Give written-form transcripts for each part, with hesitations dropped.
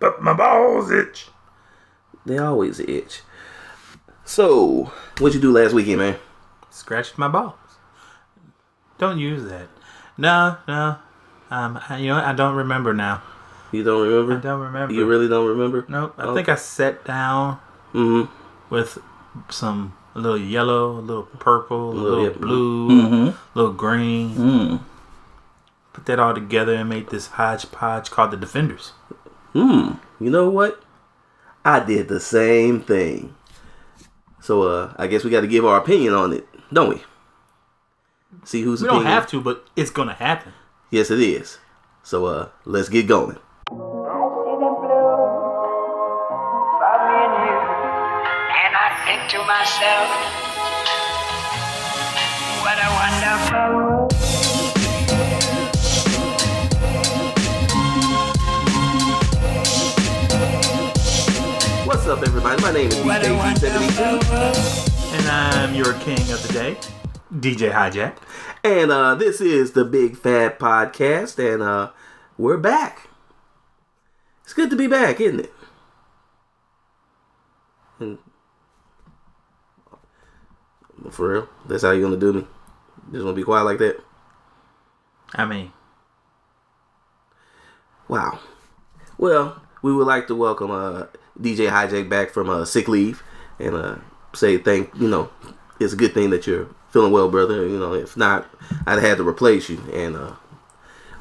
but my balls itch. They always itch. So, what'd you do last weekend, man? Scratched my balls. Don't use that. No. I don't remember now. You don't remember? I don't remember. You really don't remember? Nope. I think I sat down with a little yellow, a little purple, a little blue, a little green. Put that all together and made this hodgepodge called the Defenders. You know what? I did the same thing. So I guess we got to give our opinion on it, don't we? See who's opinion. We don't have to, but it's gonna happen. Yes, it is. So let's get going. Think to myself, what a wonderful world. What's up, everybody? My name is DJ72. And I'm your king of the day, DJ Hijack. And this is the Big Fat Podcast, and we're back. It's good to be back, isn't it? And for real? That's how you gonna do me? Just gonna be quiet like that? I mean, wow. Well, we would like to welcome DJ Hijack back from sick leave, and say it's a good thing that you're feeling well, brother. If not, I'd have had to replace you, and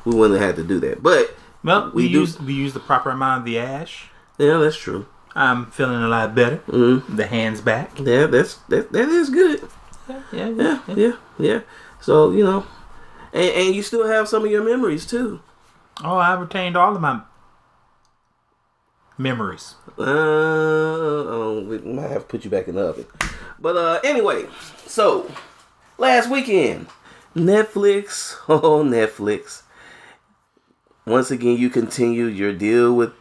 we wouldn't have had to do that. But we use the proper amount of the ash. Yeah, that's true. I'm feeling a lot better. The hand's back. Yeah, that is good. Yeah. So and you still have some of your memories too. Oh, I retained all of my memories. We might have to put you back in the oven. But anyway, so last weekend, Netflix. Oh, Netflix. Once again, you continue your deal with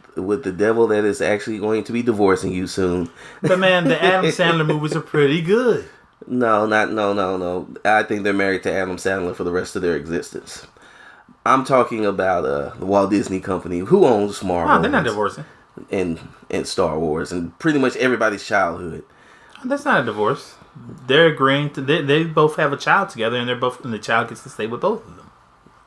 the devil that is actually going to be divorcing you soon. But man, the Adam Sandler movies are pretty good. No. I think they're married to Adam Sandler for the rest of their existence. I'm talking about the Walt Disney Company, who owns Marvel. Oh, they're not divorcing. And Star Wars and pretty much everybody's childhood. That's not a divorce. They're agreeing to. They both have a child together, and the child gets to stay with both of them.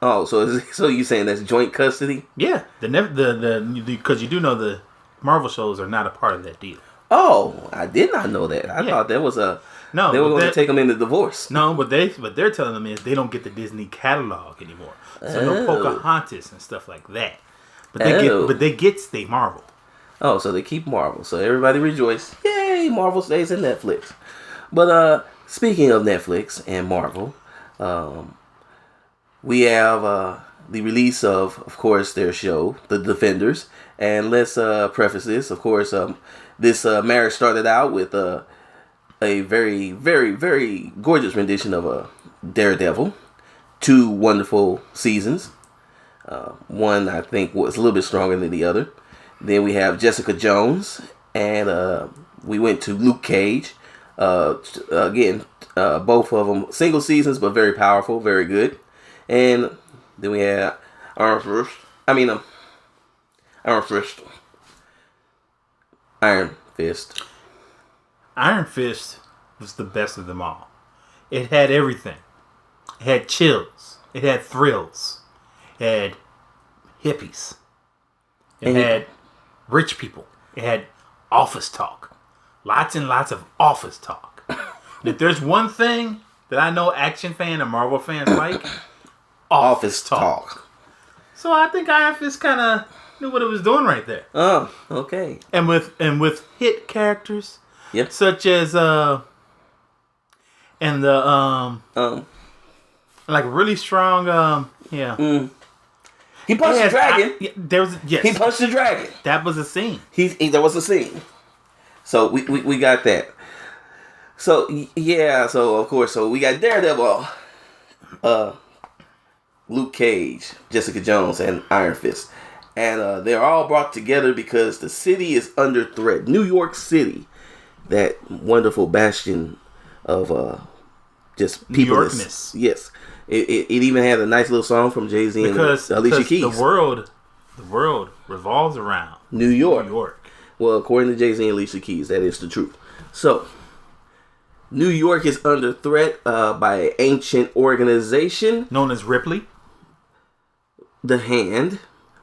Oh, so you saying that's joint custody? Yeah, because you do know the Marvel shows are not a part of that deal. Oh, I did not know that. I thought that was they were going to take them into divorce. No, what they're telling them is they don't get the Disney catalog anymore, so no Pocahontas and stuff like that. But they get stay Marvel. Oh, so they keep Marvel. So everybody rejoice. Yay, Marvel stays in Netflix. But speaking of Netflix and Marvel, we have the release of course, their show, The Defenders. And let's preface this. Of course, this marriage started out with a very, very, very gorgeous rendition of Daredevil. 2 wonderful seasons. One, I think, was a little bit stronger than the other. Then we have Jessica Jones. And we went to Luke Cage. Again, both of them single seasons, but very powerful, very good. And then we had Iron Fist. Iron Fist was the best of them all. It had everything. It had chills. It had thrills. It had hippies. It had rich people. It had office talk. Lots and lots of office talk. And if there's one thing that I know action fan and Marvel fans like, office talk. So I think Iron Fist kind of knew what it was doing right there. Oh, okay. And with hit characters, such as like really strong He punched the dragon. He punched the dragon. That was a scene. There was a scene. So we got that. So of course, we got Daredevil, Luke Cage, Jessica Jones, and Iron Fist. And they're all brought together because the city is under threat. New York City, that wonderful bastion of just people. New Yorkness. Yes. It even had a nice little song from Jay-Z and Alicia Keys. The world The world revolves around New York. New York. Well, according to Jay-Z and Alicia Keys, that is the truth. So, New York is under threat by an ancient organization Known as Ripley. The Hand,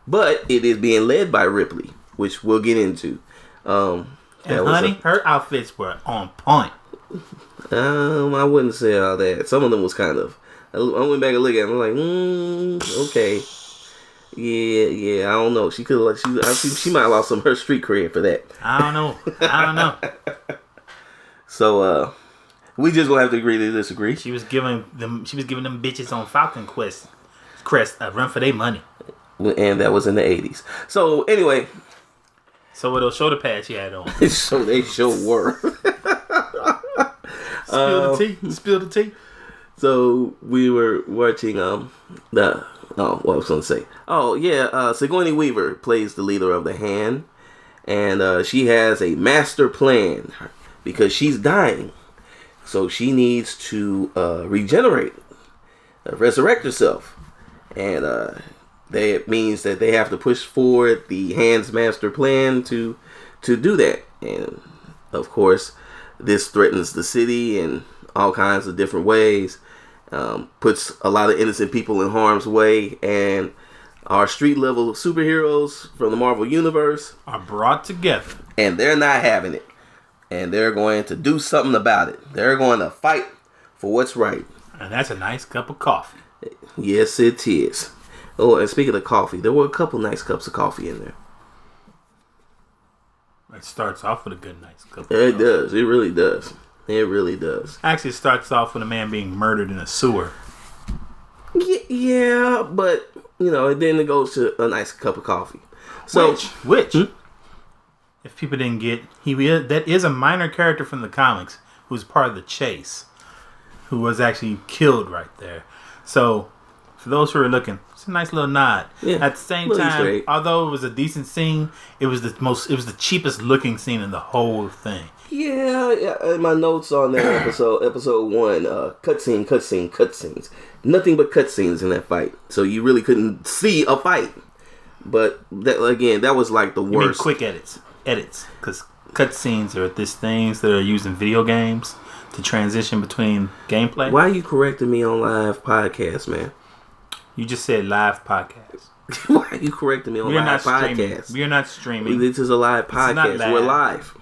but it is being led by Ripley, which we'll get into. And honey, her outfits were on point. I wouldn't say all that. Some of them was kind of. I went back and looked at them. I'm like, okay, yeah. I don't know. She could like she might have lost some of her street cred for that. I don't know. So we just gonna have to agree to disagree. She was giving them bitches on Falcon Crest a run for their money. And that was in the 80s. So anyway. So what those shoulder pads she had on. So they sure were. Spill the tea. So we were watching what I was gonna say. Oh yeah, Sigourney Weaver plays the leader of the Hand, and she has a master plan because she's dying, so she needs to regenerate, resurrect herself, and that means that they have to push forward the Hand's master plan to do that, and of course, this threatens the city in all kinds of different ways. Puts a lot of innocent people in harm's way, and our street level superheroes from the Marvel Universe are brought together, and they're not having it, and they're going to do something about it. They're going to fight for what's right, and that's a nice cup of coffee. Yes, it is. Oh, and speaking of coffee, there were a couple nice cups of coffee in there. It starts off with a good nice cup of It coffee. does. It really does. It really does. Actually, it starts off with a man being murdered in a sewer. Yeah, but then it goes to a nice cup of coffee. So, which, if people didn't get, that is a minor character from the comics who's part of the chase, who was actually killed right there. So, for those who are looking, it's a nice little nod. Yeah, at the same time, although it was a decent scene, it was the cheapest looking scene in the whole thing. Yeah, my notes on that episode 1, cutscenes. Nothing but cutscenes in that fight. So you really couldn't see a fight. But that was like the worst. You mean quick edits, because cutscenes are these things that are used in video games to transition between gameplay. Why are you correcting me on live podcast, man? You just said live podcast. Why are you correcting me on live podcast? We're not streaming. This is a live podcast. We're live.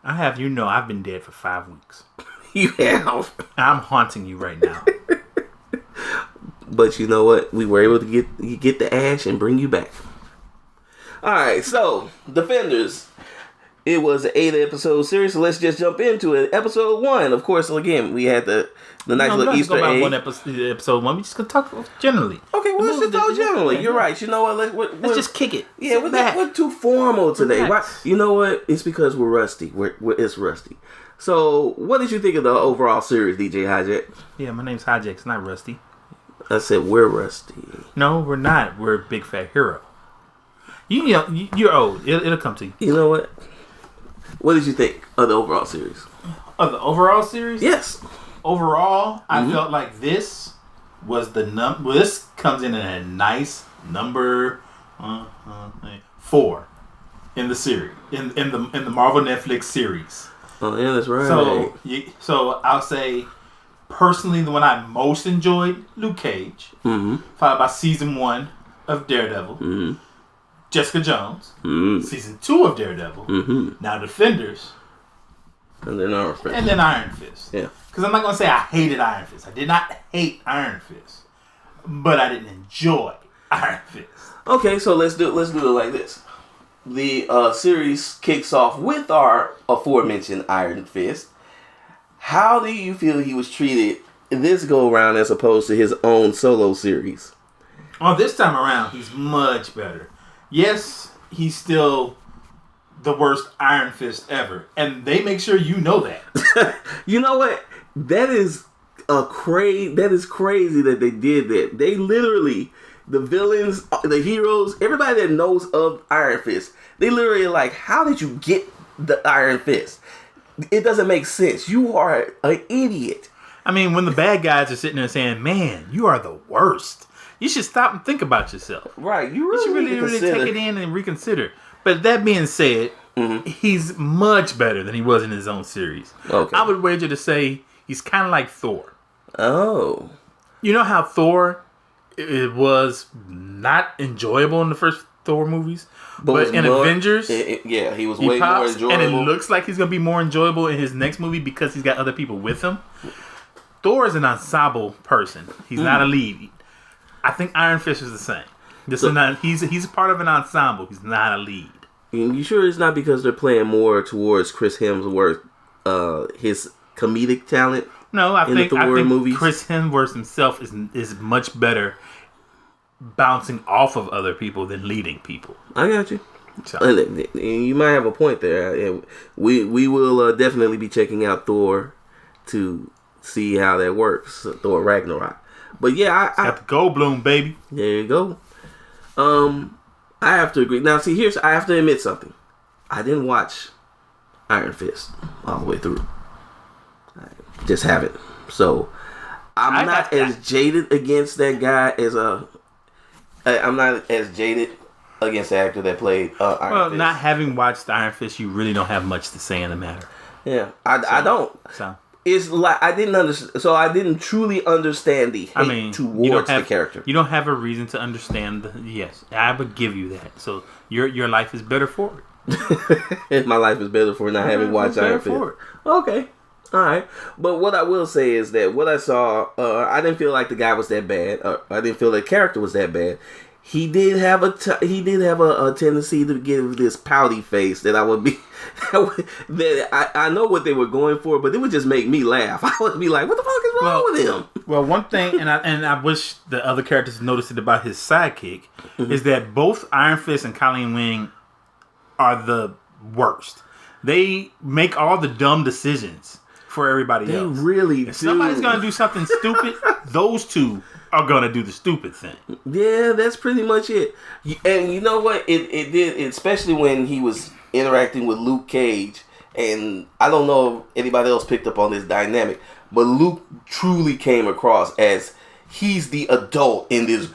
I've been dead for 5 weeks. You have. I'm haunting you right now. But you know what? We were able to get the ash and bring you back. Alright, so Defenders. It was an 8-episode series, so let's just jump into it. Episode 1, of course, again, we had the nice little Easter egg. One episode 1. We just gonna talk generally. Okay, well, let's just talk generally. You're right. You know what? Let's just kick it. Yeah, we're too formal today. Why? You know what? It's because we're rusty. It's rusty. So, what did you think of the overall series, DJ Hijack? Yeah, my name's Hijack. It's not Rusty. I said we're rusty. No, we're not. We're a big fat hero. You're old. It'll come to you. You know what? What did you think of the overall series? Of the overall series? Yes. Overall, I felt like this was the number. This comes in at a nice number 4 in the series in the Marvel Netflix series. Oh yeah, that's right. So I'll say personally the one I most enjoyed, Luke Cage, followed by season 1 of Daredevil, Jessica Jones, season 2 of Daredevil, now Defenders, and then Iron Fist. Yeah. Because I'm not going to say I hated Iron Fist. I did not hate Iron Fist. But I didn't enjoy Iron Fist. Okay, so let's do it like this. The series kicks off with our aforementioned Iron Fist. How do you feel he was treated this go around as opposed to his own solo series? Oh, this time around, he's much better. Yes, he's still the worst Iron Fist ever. And they make sure you know that. You know what? That is crazy that they did that. They literally, the villains, the heroes, everybody that knows of Iron Fist, they literally are like, how did you get the Iron Fist? It doesn't make sense. You are an idiot. I mean, when the bad guys are sitting there saying, man, you are the worst. you should stop and think about yourself. Right. You You should really, need to really consider. take it in and reconsider. But that being said, he's much better than he was in his own series. Okay. I would wager to say he's kind of like Thor. Oh. You know how Thor, it was not enjoyable in the first Thor movies, but in Avengers, yeah, he was he way more pops, enjoyable. and it looks like he's gonna be more enjoyable in his next movie because he's got other people with him. Thor is an ensemble person. He's not a lead. I think Iron Fist is the same. He's part of an ensemble. He's not a lead. You sure it's not because they're playing more towards Chris Hemsworth, his comedic talent? No, I think movies? Chris Hemsworth himself is much better bouncing off of other people than leading people. I got you. So. And you might have a point there. And we will definitely be checking out Thor to see how that works. Thor Ragnarok. But yeah, I got the Goldblum, baby. There you go. I have to agree. Now, see, I have to admit something. I didn't watch Iron Fist all the way through. I just haven't. So I'm not as jaded against that guy as I'm not as jaded against the actor that played Iron Fist. Not having watched Iron Fist, you really don't have much to say in the matter. Yeah, I don't. So it's like I didn't understand. So I didn't truly understand the hate towards the character. You don't have a reason to understand. Yes, I would give you that. So your life is better for it. My life is better for not having watched Iron Fist. Okay. All right, but what I will say is that what I saw, I didn't feel like the guy was that bad. I didn't feel the character was that bad. He did have a tendency to give this pouty face that I would be that I know what they were going for, but it would just make me laugh. I would be like, "What the fuck is wrong with him?" Well, one thing, and I wish the other characters noticed it about his sidekick, is that both Iron Fist and Colleen Wing are the worst. They make all the dumb decisions for everybody else. They really if somebody's gonna do something stupid, those two are gonna do the stupid thing. Yeah, that's pretty much it. And you know what? It did, especially when he was interacting with Luke Cage. And I don't know if anybody else picked up on this dynamic, but Luke truly came across as he's the adult in this.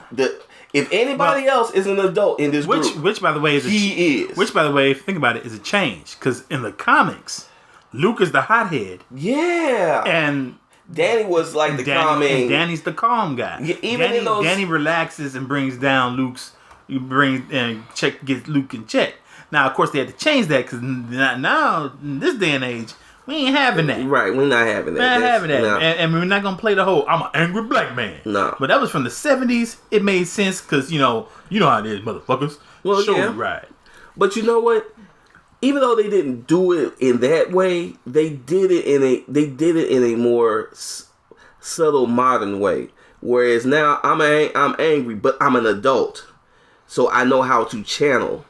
If anybody else is an adult in this group, which by the way is which by the way, if you think about it, is a change because in the comics, Luke is the hothead. Yeah, and Danny was like the calming. And Danny's the calm guy. Yeah, Danny relaxes and brings down Luke's. Gets Luke in check. Now, of course, they had to change that because now in this day and age, we ain't having that. Right, we're not having that. No. And we're not gonna play the whole "I'm an angry black man." No, but that was from the '70s. It made sense because you know how it is, motherfuckers. Well, show yeah. me right. But you know what? Even though they didn't do it in that way, they did it in a more subtle, modern way. Whereas now I'm angry, but I'm an adult, so I know how to channel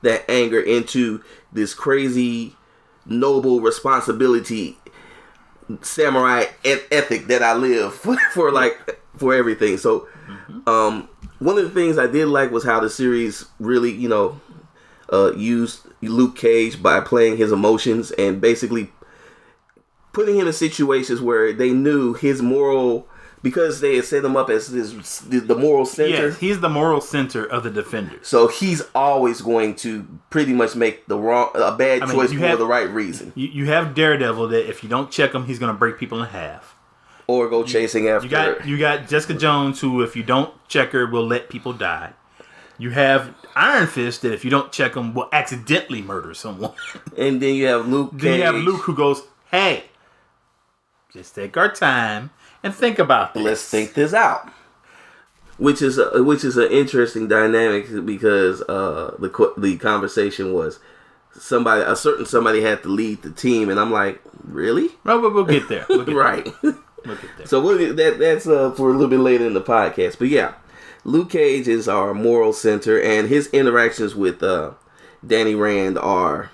that anger into this crazy, noble responsibility, samurai ethic that I live for everything. So, one of the things I did like was how the series really, used Luke Cage by playing his emotions and basically putting him in situations where they knew his moral, because they had set him up as the moral center. Yes, he's the moral center of the Defenders. So he's always going to pretty much make a bad choice for the right reason. You have Daredevil that if you don't check him, he's going to break people in half. Or go chasing after. You got Jessica Jones, who if you don't check her will let people die. You have Iron Fist that if you don't check him will accidentally murder someone. And then you have Luke Cage. Then you have Luke who goes, "Hey, just take our time and think about this. Let's think this out." Which is an interesting dynamic because the conversation was somebody had to lead the team, and I'm like, really? Well, we'll get there. Right. We'll get there. So that's for a little bit later in the podcast. But yeah, Luke Cage is our moral center, and his interactions with Danny Rand are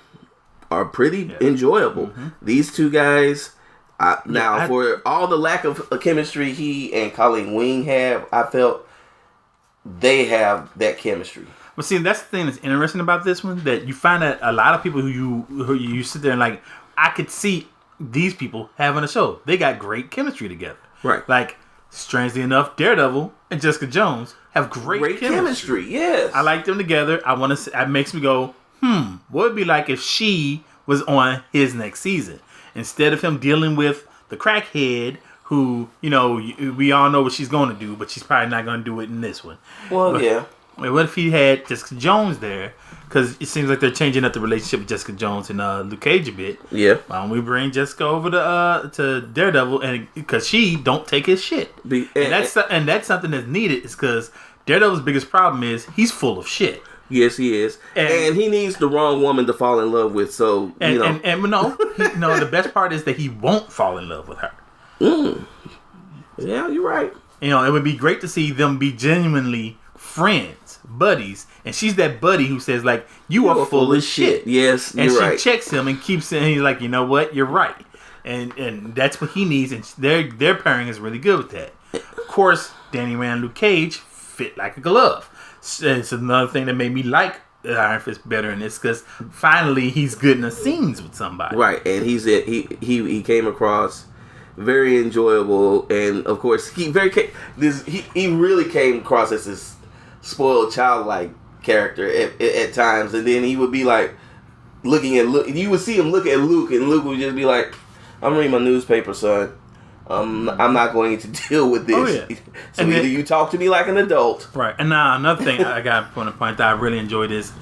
pretty enjoyable. Mm-hmm. These two guys. For all the lack of chemistry he and Colleen Wing have, I felt they have that chemistry. Well, see, that's the thing that's interesting about this one, that you find that a lot of people who you sit there and like, I could see these people having a show. They got great chemistry together. Right. Like, strangely enough, Daredevil and Jessica Jones have great chemistry. Yes, I like them together. I want to. It makes me go, what would it be like if she was on his next season instead of him dealing with the crackhead who, we all know what she's going to do, but she's probably not going to do it in this one. Well, but, yeah. What if he had Jessica Jones there? Because it seems like they're changing up the relationship with Jessica Jones and Luke Cage a bit. Yeah. Why don't we bring Jessica over to Daredevil, and because she don't take his shit, and that's something that's needed, is because Daredevil's biggest problem is he's full of shit. Yes, he is, and he needs the wrong woman to fall in love with. So the best part is that he won't fall in love with her. Yeah, you're right. It would be great to see them be genuinely friends, buddies, and she's that buddy who says like, you are full of shit. Yes, and you're right. And she checks him and keeps saying, he's like, you know what, you're right, and that's what he needs, and their pairing is really good with that. Of course, Danny Rand and Luke Cage fit like a glove. It's another thing that made me like Iron Fist better in this, because finally he's good in the scenes with somebody. Right, and he came across very enjoyable, and of course he really came across as this spoiled childlike character at times, and then he would be like looking at Luke. You would see him look at Luke, and Luke would just be like, "I'm reading my newspaper, son. I'm not going to deal with this." Oh, yeah. So either you talk to me like an adult, right? And now another thing I got to point that I really enjoyed is,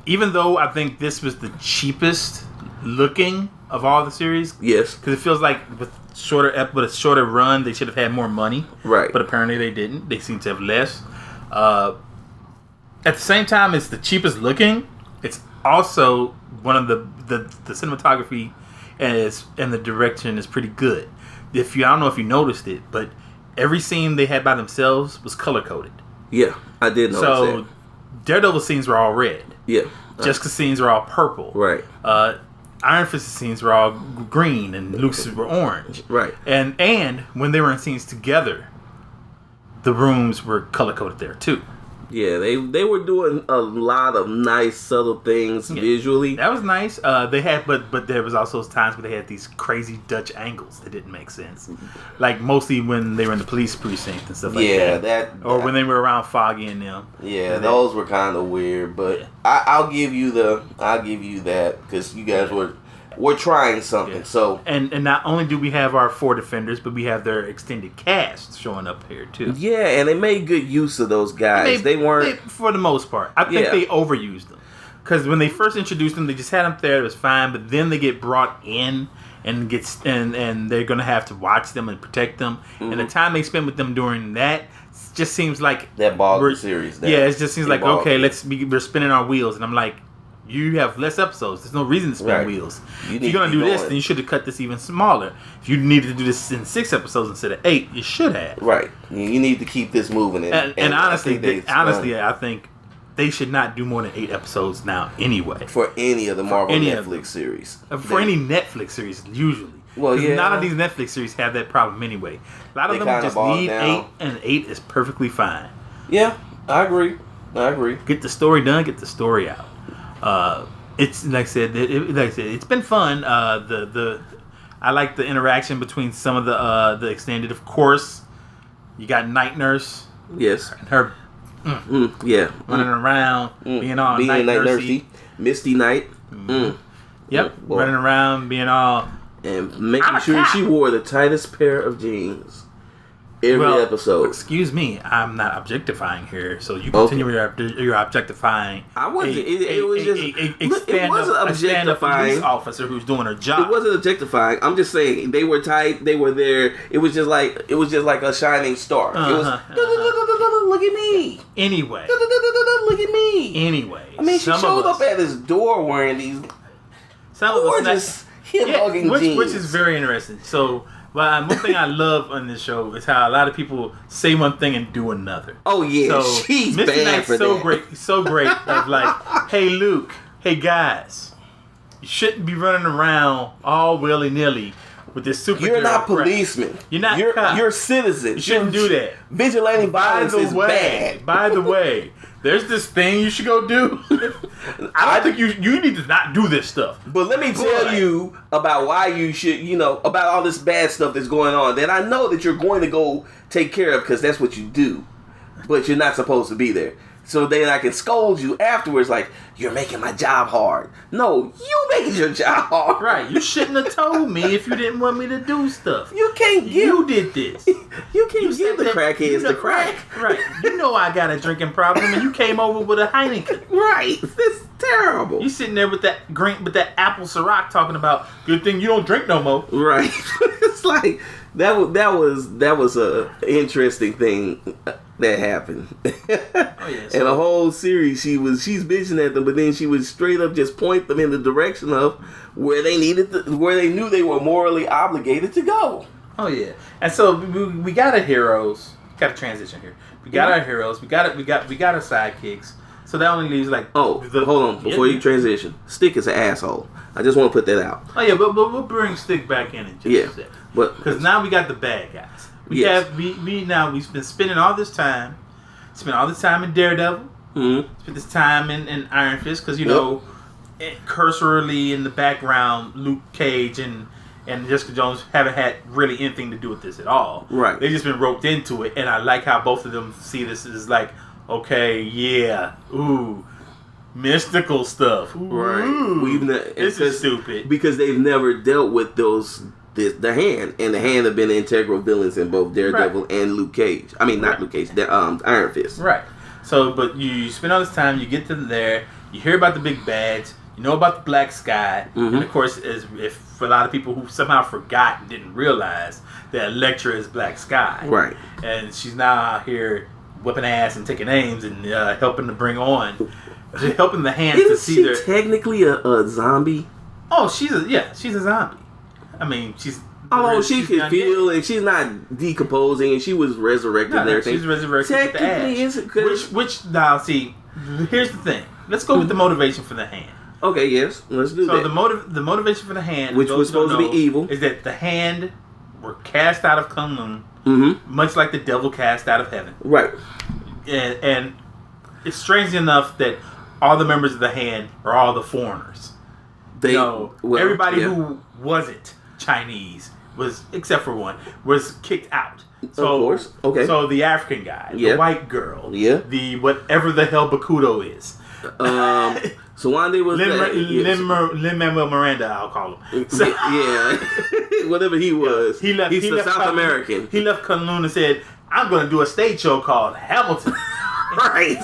even though I think this was the cheapest looking of all the series, yes, because it feels like with a shorter run, they should have had more money, right? But apparently they didn't. They seem to have less. At the same time, it's the cheapest looking. It's also one of the cinematography and the direction is pretty good. I don't know if you noticed it, but every scene they had by themselves was color coded. Yeah, I did notice that. So Daredevil scenes were all red. Yeah. Jessica's scenes were all purple. Right. Iron Fist's scenes were all green, and Luke's were orange. Right. And when they were in scenes together, the rooms were color coded there too. Yeah, they were doing a lot of nice subtle things visually. That was nice. They had, but there was also times where they had these crazy Dutch angles that didn't make sense. Like mostly when they were in the police precinct and stuff like that. Or when they were around Foggy and them. Yeah, those were kind of weird, but I'll give you that because you guys were trying something. Yeah. So and not only do we have our 4 defenders, but we have their extended cast showing up here too. Yeah, and they made good use of those guys. They weren't for the most part. I think they overused them, because when they first introduced them, they just had them there. It was fine, but then they get brought in and they're gonna have to watch them and protect them. Mm-hmm. And the time they spend with them during that just seems like that bogged the series. It just seems like okay, we're spinning our wheels, and I'm like, you have less episodes. There's no reason to spin wheels. If you're going to do this, then you should have cut this even smaller. If you needed to do this in 6 episodes instead of 8, you should have. Right. You need to keep this moving. And honestly, I think they should not do more than 8 episodes now anyway. For any of the Marvel Netflix series. For any Netflix series, usually. Well, yeah. None of these Netflix series have that problem anyway. A lot of them just need 8, and 8 is perfectly fine. Yeah, I agree. Get the story done, get the story out. It's like I said, it's been fun. I like the interaction between some of the extended. Of course, you got Night Nurse. Yes. And her. Running around, being all night nursey. Misty Knight. Yep. Running around, being all. And making sure she wore the tightest pair of jeans. Every episode. Excuse me, I'm not objectifying here, so you continue your objectifying. I wasn't. It wasn't objectifying. A police officer who's doing her job. It wasn't objectifying. I'm just saying they were tight. They were there. It was just like a shining star. It was look at me. Anyway, look at me. Anyway, I mean, she showed up at his door wearing these gorgeous hip-hugging jeans, which is very interesting. So. Well, one thing I love on this show is how a lot of people say one thing and do another. Oh yeah, so she's Misty bad Knight's for that. So great. Of like, hey Luke, hey guys, you shouldn't be running around all willy nilly with this superhero. You're not crap. policemen. You're not You're cops. citizens. You shouldn't do that. Vigilante violence is bad. By the way, there's this thing you should go do. I don't think you need to not do this stuff. But let me tell you about why you should, about all this bad stuff that's going on that I know that you're going to go take care of because that's what you do. But you're not supposed to be there. So then I can scold you afterwards like, you're making my job hard. No, you making your job hard. Right. You shouldn't have told me if you didn't want me to do stuff. You can't give... You did this. You can't give the crackheads the crack. Right. You know I got a drinking problem and you came over with a Heineken. Right. This is terrible. You sitting there with that apple Ciroc talking about, good thing you don't drink no more. Right. It's like... That was a interesting thing that happened. Oh, yeah, and the whole series, she's bitching at them, but then she would straight up just point them in the direction of where they where they knew they were morally obligated to go. Oh yeah, and so we got our heroes. Got a transition here. We got our heroes. We got our sidekicks. So that only leaves like hold on before you transition. Stick is an asshole. I just want to put that out. Oh yeah, but we'll bring Stick back in just a second. Because now we got the bad guys. We've been spending all this time. Spent all this time in Daredevil. Mm-hmm. Spent this time in Iron Fist because cursorily in the background, Luke Cage and Jessica Jones haven't had really anything to do with this at all. Right. They've just been roped into it, and I like how both of them see this as like, okay, yeah, ooh, mystical stuff. Ooh, right. This is stupid because they've never dealt with the Hand, and the Hand have been integral villains in both Daredevil and Luke Cage. I mean, not Luke Cage, Iron Fist. Right. So, but you spend all this time, you get to there, you hear about the big bads, you know about the Black Sky, and of course, if for a lot of people who somehow forgot and didn't realize that Elektra is Black Sky. Right. And she's now out here whipping ass and taking names and helping to bring on, helping the Hands to see their... technically a zombie? Oh, she's a zombie. I mean, she's... Although she can feel and she's not decomposing and she was resurrected and everything. She's resurrected Technically, which now, see, here's the thing. Let's go with the motivation for the Hand. Okay, yes. Let's do that. So the motivation for the Hand... Which was supposed to be evil. ...is that the Hand were cast out of Kunlun, much like the devil cast out of heaven. Right. And it's strange enough that all the members of the Hand are all the foreigners. Everybody who wasn't Chinese except for one was kicked out. So, of course. Okay. So the African guy, the white girl, the whatever the hell Bakudo is. Sawande was Lin-Manuel Miranda, I'll call him. So, whatever he was. He left. He's South American. He left Kunlun and said, "I'm going to do a stage show called Hamilton." Right.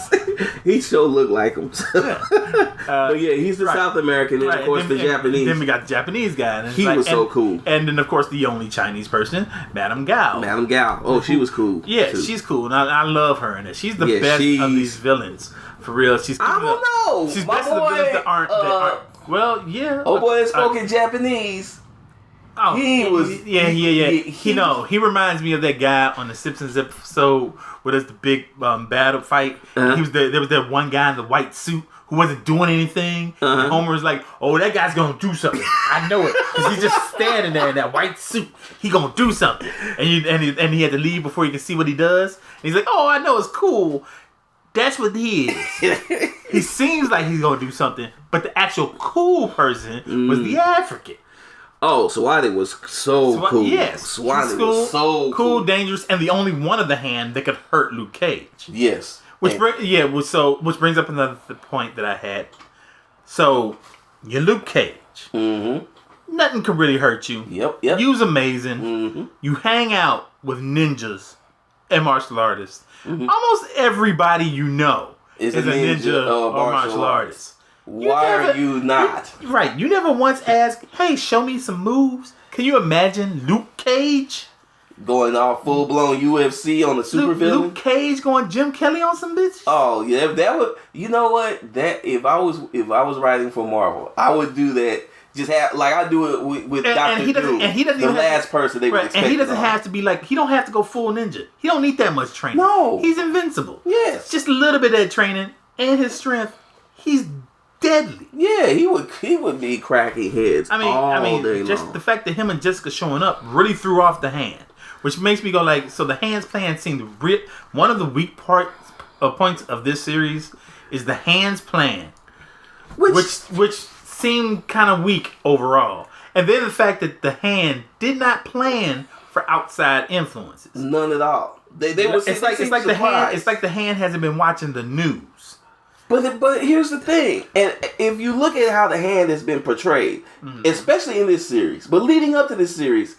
He sure looked like him. But he's the South American, and of course the Japanese. Then we got the Japanese guy. And he was so cool. And then of course the only Chinese person, Madame Gao. Madame Gao. Oh, she was cool. Yeah, too. She's cool, and I love her in it. She's the best of these villains. For real, I don't know. She's best of the villains that aren't. Well, yeah. Oh boy, spoke in Japanese. Oh, he was. He reminds me of that guy on the Simpsons episode where there's the big battle fight. There was that one guy in the white suit who wasn't doing anything. And Homer was like, "Oh, that guy's gonna do something. I know it, because he's just standing there in that white suit. He gonna do something." And he had to leave before you can see what he does. And he's like, "Oh, I know, it's cool." That's what he is. He seems like he's gonna do something, but the actual cool person was the African. Oh, Sawande was so cool. Yes. Sawande was so cool, dangerous, and the only one of the Hand that could hurt Luke Cage. Yes. Which brings up another point that I had. So, you're Luke Cage. Mm-hmm. Nothing can really hurt you. Yep. You's amazing. Mm-hmm. You hang out with ninjas and martial artists. Mm-hmm. Almost everybody you know is a ninja or martial artist. Why are you not? Right. You never once asked, "Hey, show me some moves." Can you imagine Luke Cage going all full blown UFC on the super villain? Luke Cage going Jim Kelly on some bitch? Oh yeah, that would. You know what? That if I was writing for Marvel, I would do that. Just have like I do it with Dr. Drew. And he doesn't. The last person they would expect. And he doesn't have to be like. He don't have to go full ninja. He don't need that much training. No, he's invincible. Yes, just a little bit of that training and his strength. He's deadly. Yeah, he would be cracking heads all day just long. the fact that him and Jessica showing up really threw off the hand, which makes me go like, so the hand's plan seemed one of the weak points of this series is the hand's plan, which seemed kind of weak overall, and then the fact that the hand did not plan for outside influences, none at all. It's like the hand hasn't been watching the news. But here's the thing, and if you look at how the hand has been portrayed, especially in this series, but leading up to this series,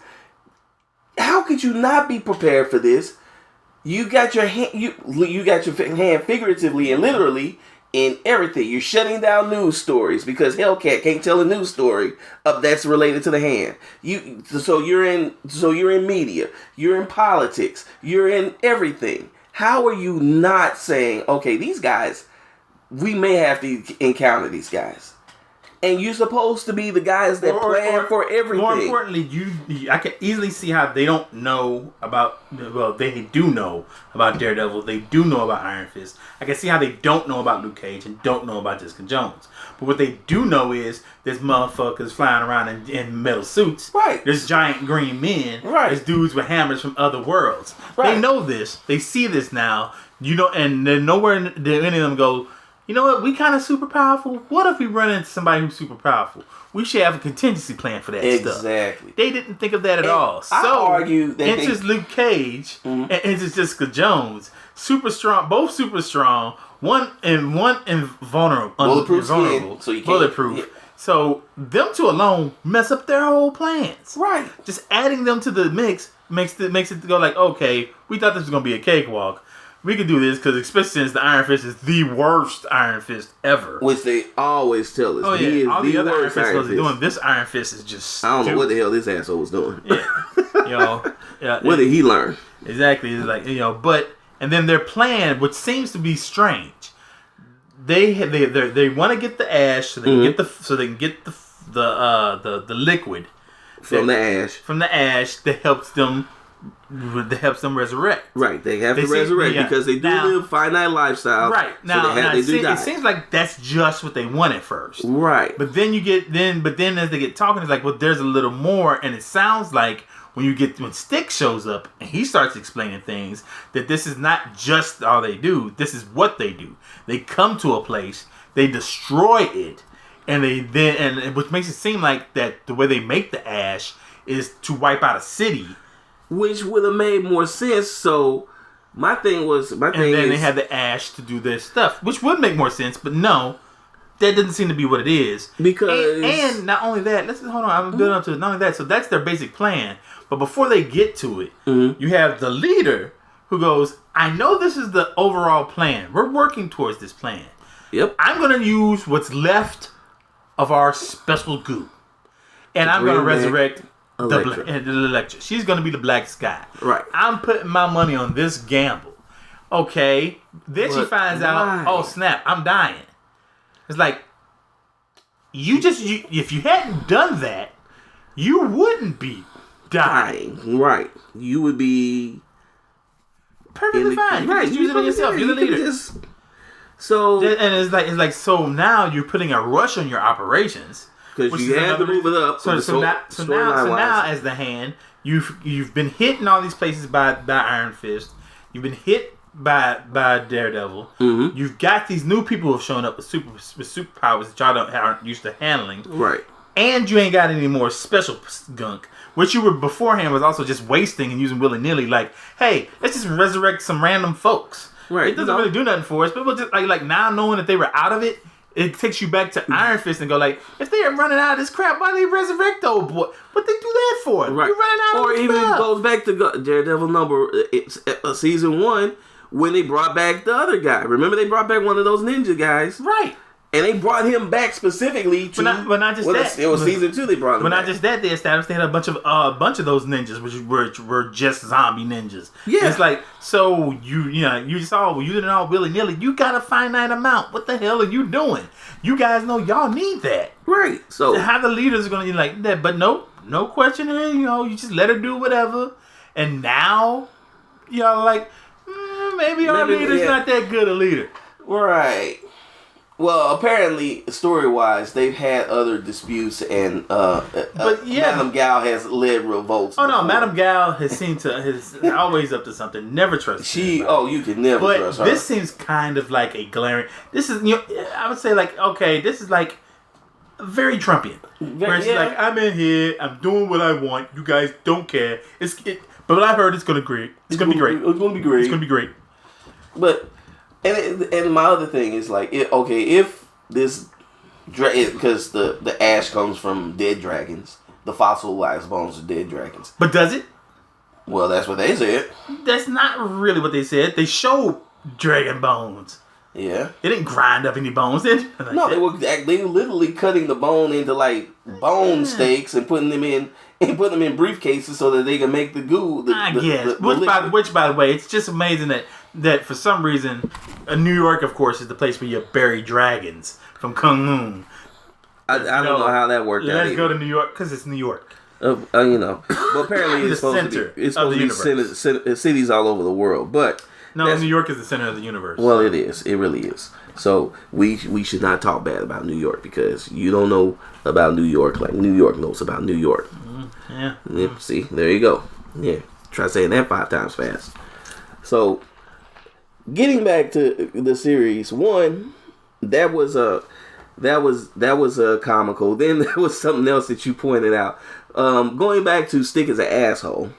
how could you not be prepared for this? You got your hand, you got your hand figuratively and literally in everything. You're shutting down news stories because Hellcat can't tell a news story that's related to the hand. So you're in media, you're in politics, you're in everything. How are you not saying, okay, these guys, we may have to encounter these guys, and you're supposed to be the guys that plan for everything. More importantly, I can easily see how they don't know about. Well, they do know about Daredevil. They do know about Iron Fist. I can see how they don't know about Luke Cage and don't know about Jessica Jones. But what they do know is there's motherfuckers flying around in metal suits. Right. There's giant green men. Right. There's dudes with hammers from other worlds. Right. They know this. They see this now. And then nowhere did any of them go, you know what? We kind of super powerful. What if we run into somebody who's super powerful? We should have a contingency plan for that stuff. Exactly. They didn't think of that at all. I argue that enters Luke Cage and enters Jessica Jones. Super strong, both super strong. One invulnerable, bulletproof invulnerable, skin, so you can't, bulletproof. yeah. So them two alone mess up their whole plans. Right. Just adding them to the mix makes it go like, okay, we thought this was gonna be a cakewalk. We could do this because, especially since the Iron Fist is the worst Iron Fist ever. Which they always tell us. Oh, yeah. He is all the the other Iron worst Fist Iron Fist. doing. This Iron Fist is just I don't know what the hell this asshole was doing. Yeah. What did he learn? Exactly. It's like, and then their plan, which seems to be strange, they want to get the ash so they can get the liquid From the ash that helps them resurrect. Right, they have to resurrect because they do live finite lifestyle. Right now, it seems like that's just what they want at first. Right, but then as they get talking, it's like, well, there's a little more, and it sounds like when Stick shows up and he starts explaining things, that this is not just all they do. This is what they do. They come to a place, they destroy it, and which makes it seem like that the way they make the ash is to wipe out a city. Which would have made more sense. So my thing is, they had the ash to do their stuff, which would make more sense. But no, that doesn't seem to be what it is. Because and not only that, hold on. I'm building up to it. Not only that, so that's their basic plan. But before they get to it, you have the leader who goes, "I know this is the overall plan. We're working towards this plan. Yep. I'm going to use what's left of our special goo, and I'm going to resurrect." Electra. She's gonna be the Black Sky. Right. I'm putting my money on this gamble. Okay. Then she finds out, oh snap, I'm dying. It's like, if you hadn't done that, you wouldn't be dying. Right. You would be perfectly fine. Right. You use it on yourself. You're the leader. And it's like so now you're putting a rush on your operations. Because you have to move it up. So now, as the hand, you've been hit in all these places by Iron Fist. You've been hit by Daredevil. Mm-hmm. You've got these new people who have shown up with superpowers that y'all aren't used to handling. Right. And you ain't got any more special gunk, which you were beforehand was also just wasting and using willy nilly. Like, hey, let's just resurrect some random folks. Right. It doesn't really do nothing for us. People just like now knowing that they were out of it. It takes you back to Iron Fist and go like, if they are running out of this crap, why they resurrect the old boy? What they do that for? Right. You're running out or of even stuff. Goes back to Daredevil season 1 when they brought back the other guy. Remember they brought back one of those ninja guys, right? And they brought him back specifically to. But not just that. It was season 2 they brought him. But back. not just that, they established they had a bunch of those ninjas, which were just zombie ninjas. Yeah, it's like so you just all using it all willy nilly. You got a finite amount. What the hell are you doing? You guys know y'all need that, right? So how the leaders are going to be like that? But no question here. You just let her do whatever. And now y'all like maybe our leader's not that good a leader, right? Well, apparently, story-wise, they've had other disputes, and Madame Gal has led revolts. Oh no, before. Madame Gal is always up to something. Never trust her. You can never trust her. But this seems kind of like a glaring. This is, I would say like, okay, this is like very Trumpian. Where it's like, I'm in here, I'm doing what I want. You guys don't care. But I heard it's gonna be great. It's gonna be great. It's gonna be great. It's gonna be great. But. And my other thing is like, if this, because the ash comes from dead dragons, the fossilized bones of dead dragons. But does it? Well, that's what they said. That's not really what they said. They showed dragon bones. Yeah. They didn't grind up any bones, did they? No, they were literally cutting the bone into like bone steaks and putting them in briefcases so that they can make the goo. I guess. Which, by the way, it's just amazing that for some reason, New York, of course, is the place where you bury dragons from Kung Moon. I don't know how that worked out. Let's go to New York because it's New York. But apparently it's supposed to be cities all over the world. But no, New York is the center of the universe. Well, it is. It really is. So we should not talk bad about New York because you don't know about New York like New York knows about New York. Yeah. See, there you go. Yeah. Try saying that 5 times fast. So, getting back to the series, one, that was comical. Then there was something else that you pointed out. Going back to Stick as an asshole.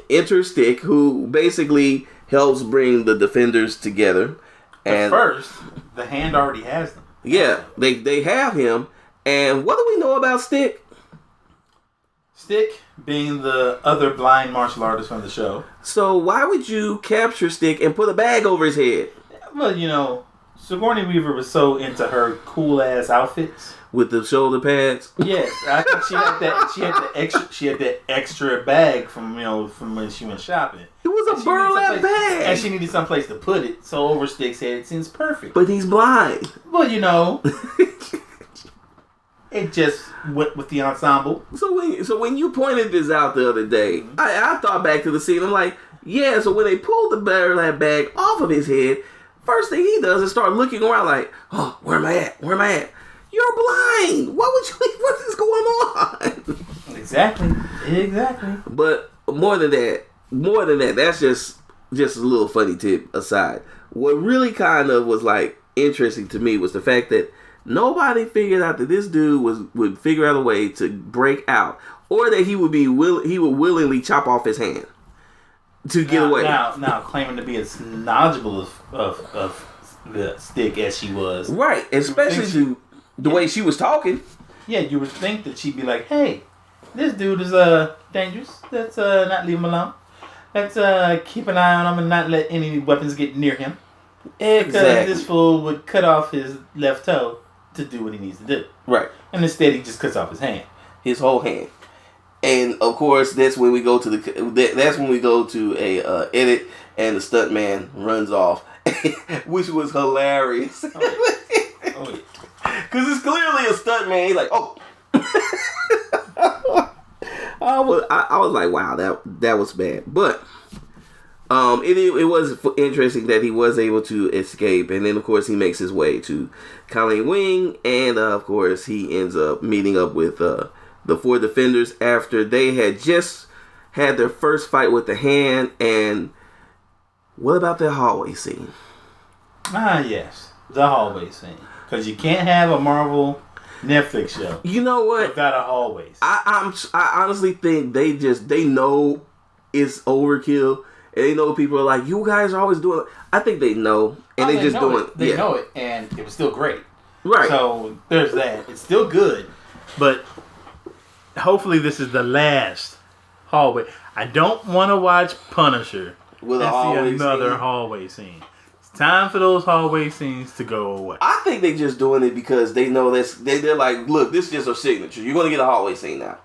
Enter Stick, who basically helps bring the Defenders together. And first, the Hand already has them. Yeah, they have him. And what do we know about Stick? Stick being the other blind martial artist on the show. So why would you capture Stick and put a bag over his head? Well, Sigourney Weaver was so into her cool ass outfits with the shoulder pads. Yes, I think she had that. She had that extra bag from when she went shopping. It was a burlap bag, and she needed someplace to put it. So over Stick's head, it seems perfect. But he's blind. Well, it just went with the ensemble. So when you pointed this out the other day, I thought back to the scene. I'm like, yeah. So when they pulled the burlap bag off of his head, first thing he does is start looking around like, oh, where am I at? Where am I at? You're blind. What is going on? Exactly. But more than that, that's just a little funny tip aside. What really kind of was like interesting to me was the fact that nobody figured out that this dude would figure out a way to break out, or that he would willingly chop off his hand to get away. Now claiming to be as knowledgeable of the Stick as she was, right? Especially the way she was talking. Yeah, you would think that she'd be like, "Hey, this dude is dangerous. Let's not leave him alone. Let's keep an eye on him and not let any weapons get near him." Exactly. Because this fool would cut off his left toe to do what he needs to do. Right. And instead he just cuts off his hand. His whole hand. And of course that's when we go to a edit and the stuntman runs off, which was hilarious. Oh, yeah. Because it's clearly a stuntman. He's like, oh. I was like, wow, that was bad. But it was interesting that he was able to escape, and then of course he makes his way to Colleen Wing, and of course he ends up meeting up with the 4 Defenders after they had just had their first fight with the Hand. And what about that hallway scene? Yes, the hallway scene, because you can't have a Marvel Netflix show. You know what? Without a hallway scene. I honestly think they know it's overkill. And they know people are like, you guys are always doing it. I think they know. And they just do it. They know it. And it was still great. Right. So there's that. It's still good. But hopefully this is the last hallway. I don't want to watch Punisher with another hallway scene. It's time for those hallway scenes to go away. I think they just doing it because they know they're like, look, this is just a signature. You're going to get a hallway scene now.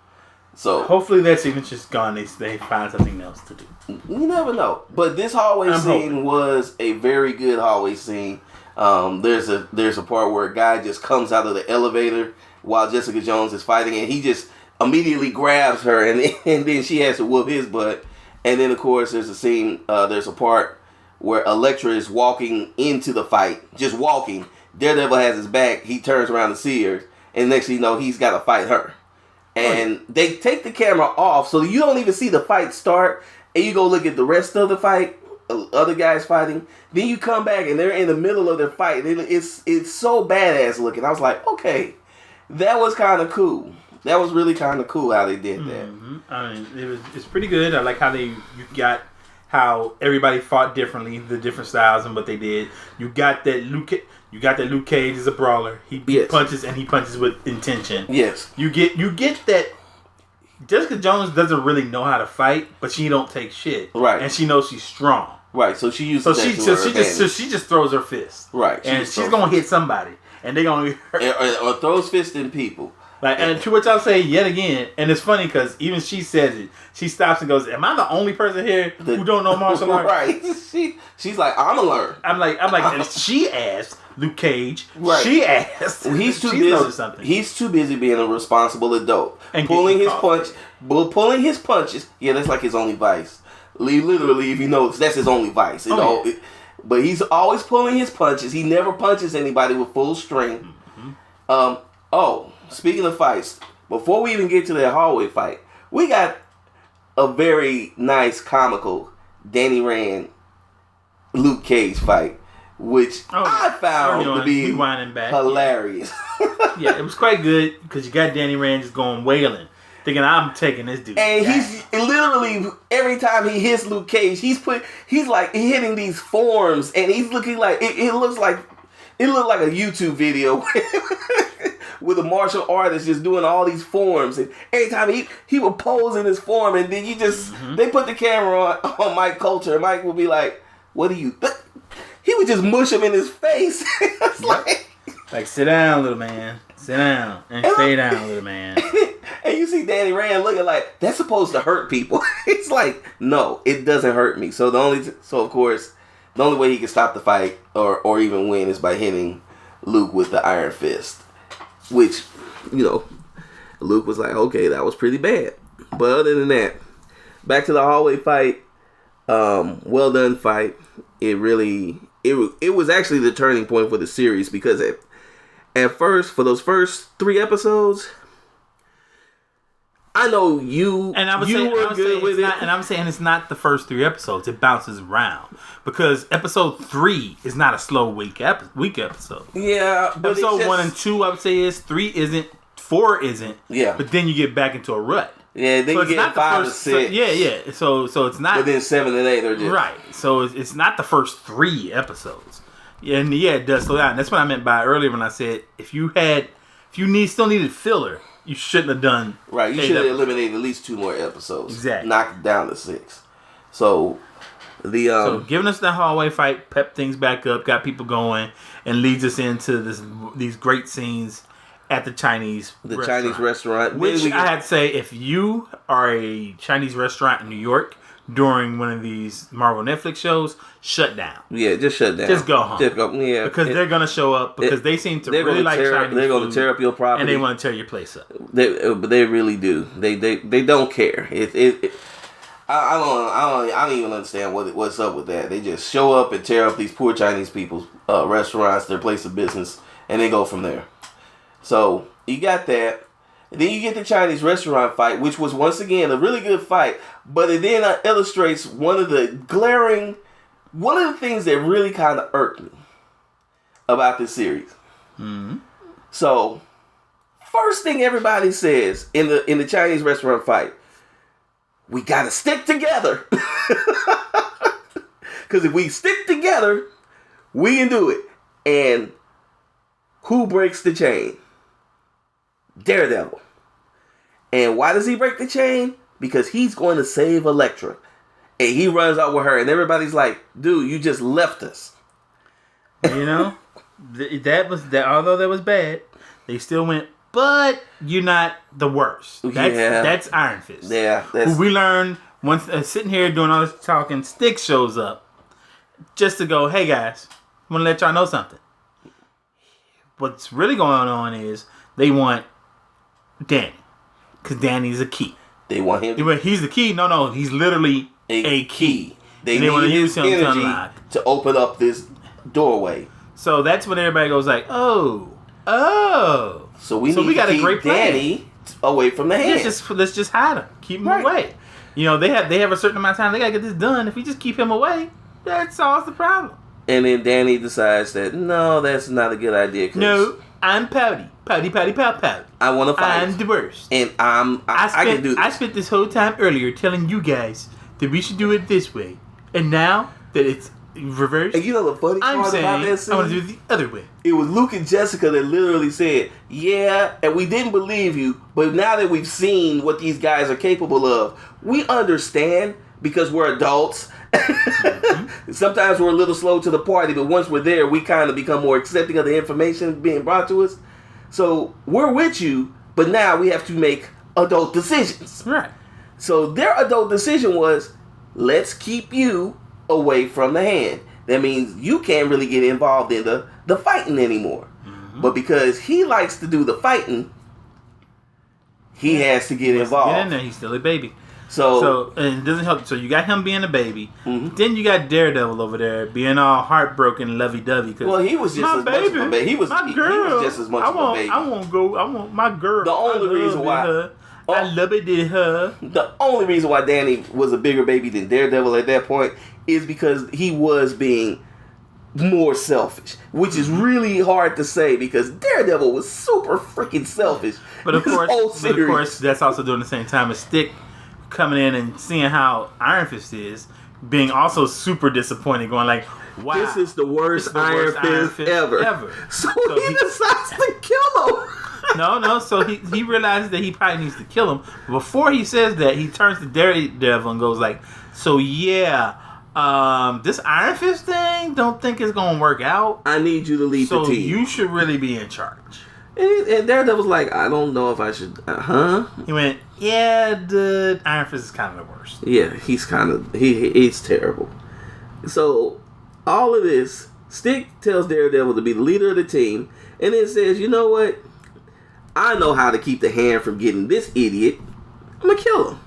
So hopefully that signature's gone. They find something else to do. You never know. But this hallway scene was a very good hallway scene. There's a part where a guy just comes out of the elevator while Jessica Jones is fighting, and he just immediately grabs her, and then she has to whoop his butt. And then of course there's a scene. There's a part where Elektra is walking into the fight, just walking. Daredevil has his back. He turns around to see her, and next thing you know, he's got to fight her. And they take the camera off, so you don't even see the fight start. And you go look at the rest of the fight, other guys fighting. Then you come back, and they're in the middle of their fight. It's so badass looking. I was like, okay, that was kind of cool. That was really kind of cool how they did that. Mm-hmm. I mean, it's pretty good. I like how you got how everybody fought differently, the different styles and what they did. You got that Luke Cage is a brawler. He punches and he punches with intention. Yes. You get that Jessica Jones doesn't really know how to fight, but she don't take shit. Right. And she knows she's strong. Right. So she uses she just throws her fist. Right. And she's gonna hit somebody. And they're gonna or throws fists in people. Like, and to which I'll say yet again, and it's funny because even she says it. She stops and goes, "Am I the only person here who don't know martial arts?" Right. She's like, "I'ma learn." I'm like, and she asked Luke Cage. Right. She asked. Well, he's too busy. He's too busy being a responsible adult and pulling his punches. Yeah, that's like his only vice. Literally, if you know, that's his only vice. But he's always pulling his punches. He never punches anybody with full strength. Mm-hmm. Speaking of fights, before we even get to that hallway fight, we got a very nice comical Danny Rand Luke Cage fight, which I found to be hilarious. Yeah, it was quite good because you got Danny Rand just going wailing, thinking I'm taking this dude. And he's literally every time he hits Luke Cage, he's hitting these forms, and he's looking like it looked like a YouTube video. With a martial artist just doing all these forms, and every time he would pose in his form, and then they put the camera on Mike Coulter, and Mike would be like, "What do you?" He would just mush him in his face. It's like sit down, little man, sit down and stay down, little man. And you see Danny Rand looking like that's supposed to hurt people. It's like, no, it doesn't hurt me. So of course, the only way he can stop the fight or even win is by hitting Luke with the Iron Fist. Which, Luke was like, okay, that was pretty bad. But other than that, back to the hallway fight. Well done fight. It was actually the turning point for the series because at first, for those first 3 episodes, I know you were good with it. And I'm saying it's not the first 3 episodes. It bounces around. Because episode 3 is not a slow week episode. Yeah. But episode 1 and 2, I would say, is. 3 isn't. 4 isn't. Yeah. But then you get back into a rut. Yeah, then you get 5 and 6. Yeah. So it's not. But then 7 and 8 are just. Right. So it's not the first 3 episodes. And yeah, it does slow down. That's what I meant by earlier when I said if you still needed filler, you shouldn't have done. Right, you should have eliminated at least 2 more episodes. Exactly. Knocked it down to 6. So giving us that hallway fight, pep things back up, got people going, and leads us into these great scenes at the Chinese restaurant. Which I had to say, if you are a Chinese restaurant in New York during one of these Marvel Netflix shows, shut down. Yeah, just shut down. Just go home. Just go, yeah. Because they're going to show up because they seem to really like Chinese They're going to tear up your property. And they want to tear your place up. They really do. They don't care. I don't even understand what's up with that. They just show up and tear up these poor Chinese people's restaurants, their place of business, and they go from there. So you got that. And then you get the Chinese restaurant fight, which was once again a really good fight, but it then illustrates one of the things that really kind of irked me about this series. Mm-hmm. So, first thing everybody says in the Chinese restaurant fight, we gotta stick together. Because if we stick together, we can do it. And who breaks the chain? Daredevil. And why does he break the chain? Because he's going to save Elektra. And he runs out with her. And everybody's like, dude, you just left us. That although that was bad, they still went, but you're not the worst. That's Iron Fist. Yeah. Who we learned once sitting here doing all this talking, Stick shows up just to go, hey guys, I want to let y'all know something. What's really going on is they want Danny. Because Danny's a key. They want him. He's the key. No, he's literally a key. They And they wanna need use his him to energy unlock. to open up this doorway. So that's when everybody goes like, oh. So we need got to a keep great plan. Danny away from the hand. Let's just hide him. Keep him Right. away. You know, they have a certain amount of time. They gotta get this done. If we just keep him away, that solves the problem. And then Danny decides that no, that's not a good idea. 'Cause No, I'm pouty. Pouty, pout, pout. I want to fight. I'm the worst. And I can do this. I spent this whole time earlier telling you guys that we should do it this way. And now that it's reversed, And you know the funny I'm part saying about that I scene? want to do it the other way. It was Luke and Jessica that literally said, yeah, and we didn't believe you, but now that we've seen what these guys are capable of, we understand because we're adults. Sometimes we're a little slow to the party, but once we're there, we kind of become more accepting of the information being brought to us. So we're with you, but now we have to make adult decisions. Right. So their adult decision was, let's keep you away from the hand. That means you can't really get involved in the fighting anymore. Mm-hmm. But because he likes to do the fighting, he has to get involved. Get in there. He's still a baby. So and it doesn't help. So you got him being a baby. Mm-hmm. Then you got Daredevil over there being all heartbroken, lovey-dovey. Well, he was just as much of a baby. He was just as much of a baby. I want my girl. The only reason why I love it in her. The only reason why Danny was a bigger baby than Daredevil at that point is because he was being more selfish, which is really hard to say because Daredevil was super freaking selfish. But of course, that's also during the same time as Stick coming in and seeing how Iron Fist is, being also super disappointed, going like, "Wow, this is the worst Iron Fist ever." So he decides to kill him. No. So he realizes that he probably needs to kill him. Before he says that, he turns to Daredevil and goes like, "So yeah, this Iron Fist thing, don't think it's gonna work out. I need you to lead the team. So you should really be in charge." And Daredevil's like, I don't know if I should, He went, yeah, the Iron Fist is kind of the worst. Yeah, he's terrible. So, all of this, Stick tells Daredevil to be the leader of the team, and then says, you know what? I know how to keep the hand from getting this idiot. I'm going to kill him.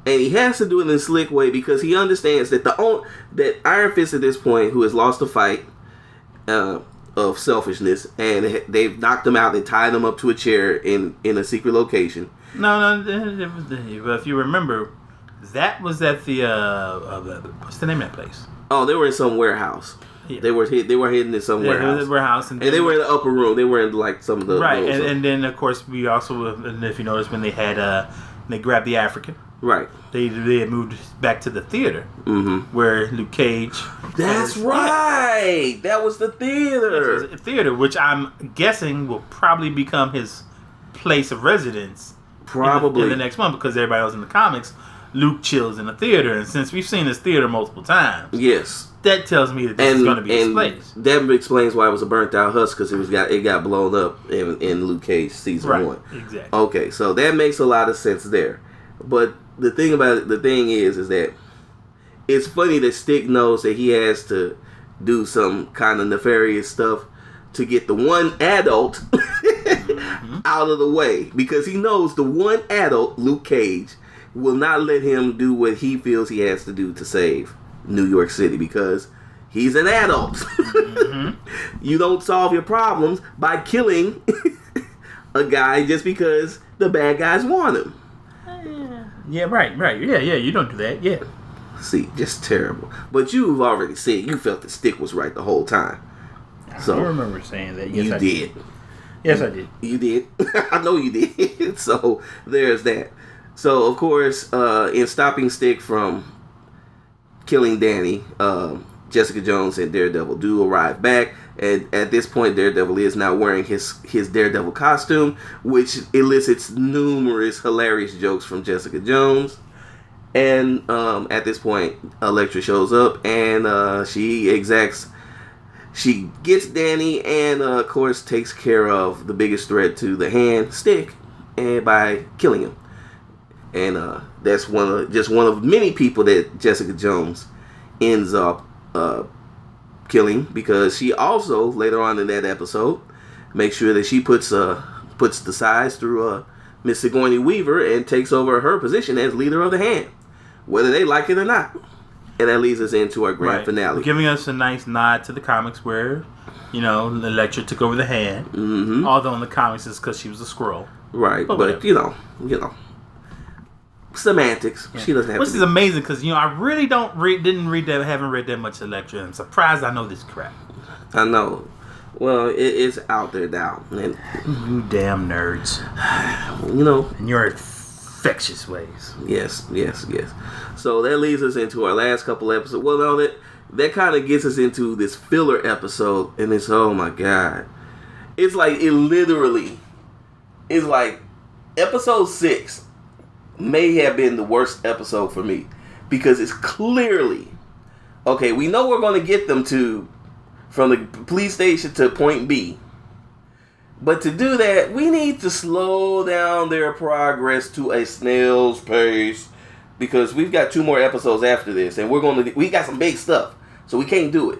And he has to do it in a slick way because he understands that that Iron Fist at this point, who has lost the fight, of selfishness, and they've knocked him out and tied him up to a chair in a secret location. No, if you remember, that was at the what's the name of that place? Oh, they were in some warehouse. Yeah. They were hidden in some warehouse. And they were in the upper room. They were in like some of the right. And then of course we also, if you notice, when they had they grabbed the African. Right. They had moved back to the theater where Luke Cage. That's right. That was the theater. Yes, theater, which I'm guessing will probably become his place of residence. Probably in the next one, because everybody else in the comics, Luke chills in the theater, and since we've seen this theater multiple times, yes, that tells me that this is going to be his place. That explains why it was a burnt out husk, because it got blown up in Luke Cage season 1. Exactly. Okay, so that makes a lot of sense there, but. The thing is that it's funny that Stick knows that he has to do some kind of nefarious stuff to get the one adult out of the way, because he knows the one adult, Luke Cage, will not let him do what he feels he has to do to save New York City, because he's an adult. You don't solve your problems by killing a guy just because the bad guys want him. Yeah, right. Yeah, you don't do that. Yeah. See, just terrible. But you've already said you felt the Stick was right the whole time. So I remember saying that. Yes, I did. Yes, I did. You did. I know you did. So there's that. So of course, in stopping Stick from killing Danny, Jessica Jones and Daredevil do arrive back. And at this point, Daredevil is now wearing his Daredevil costume, which elicits numerous hilarious jokes from Jessica Jones. And at this point, Elektra shows up, and she gets Danny, and of course takes care of the biggest threat to the hand, Stick, and by killing him. And that's one of many people that Jessica Jones ends up killing, because she also later on in that episode makes sure that she puts the size through Miss Sigourney Weaver and takes over her position as leader of the hand, whether they like it or not. And that leads us into our grand Right. finale. Giving us a nice nod to the comics where, Elektra took over the hand. Mm-hmm. Although in the comics it's because she was a Skrull. Right, but whatever. Semantics. Yeah. She doesn't have Which to is amazing because, I really haven't read that much Elektra. I'm surprised I know this crap. I know. Well, it's out there now. And, You damn nerds. In your infectious ways. Yes. So that leads us into our last couple episodes. Well, no, that kind of gets us into this filler episode, and it's, oh my god. It's like, episode 6 may have been the worst episode for me, because it's clearly, okay, we know we're going to get them from the police station to point B. But to do that, we need to slow down their progress to a snail's pace, because we've got 2 more episodes after this, and we got some big stuff, so we can't do it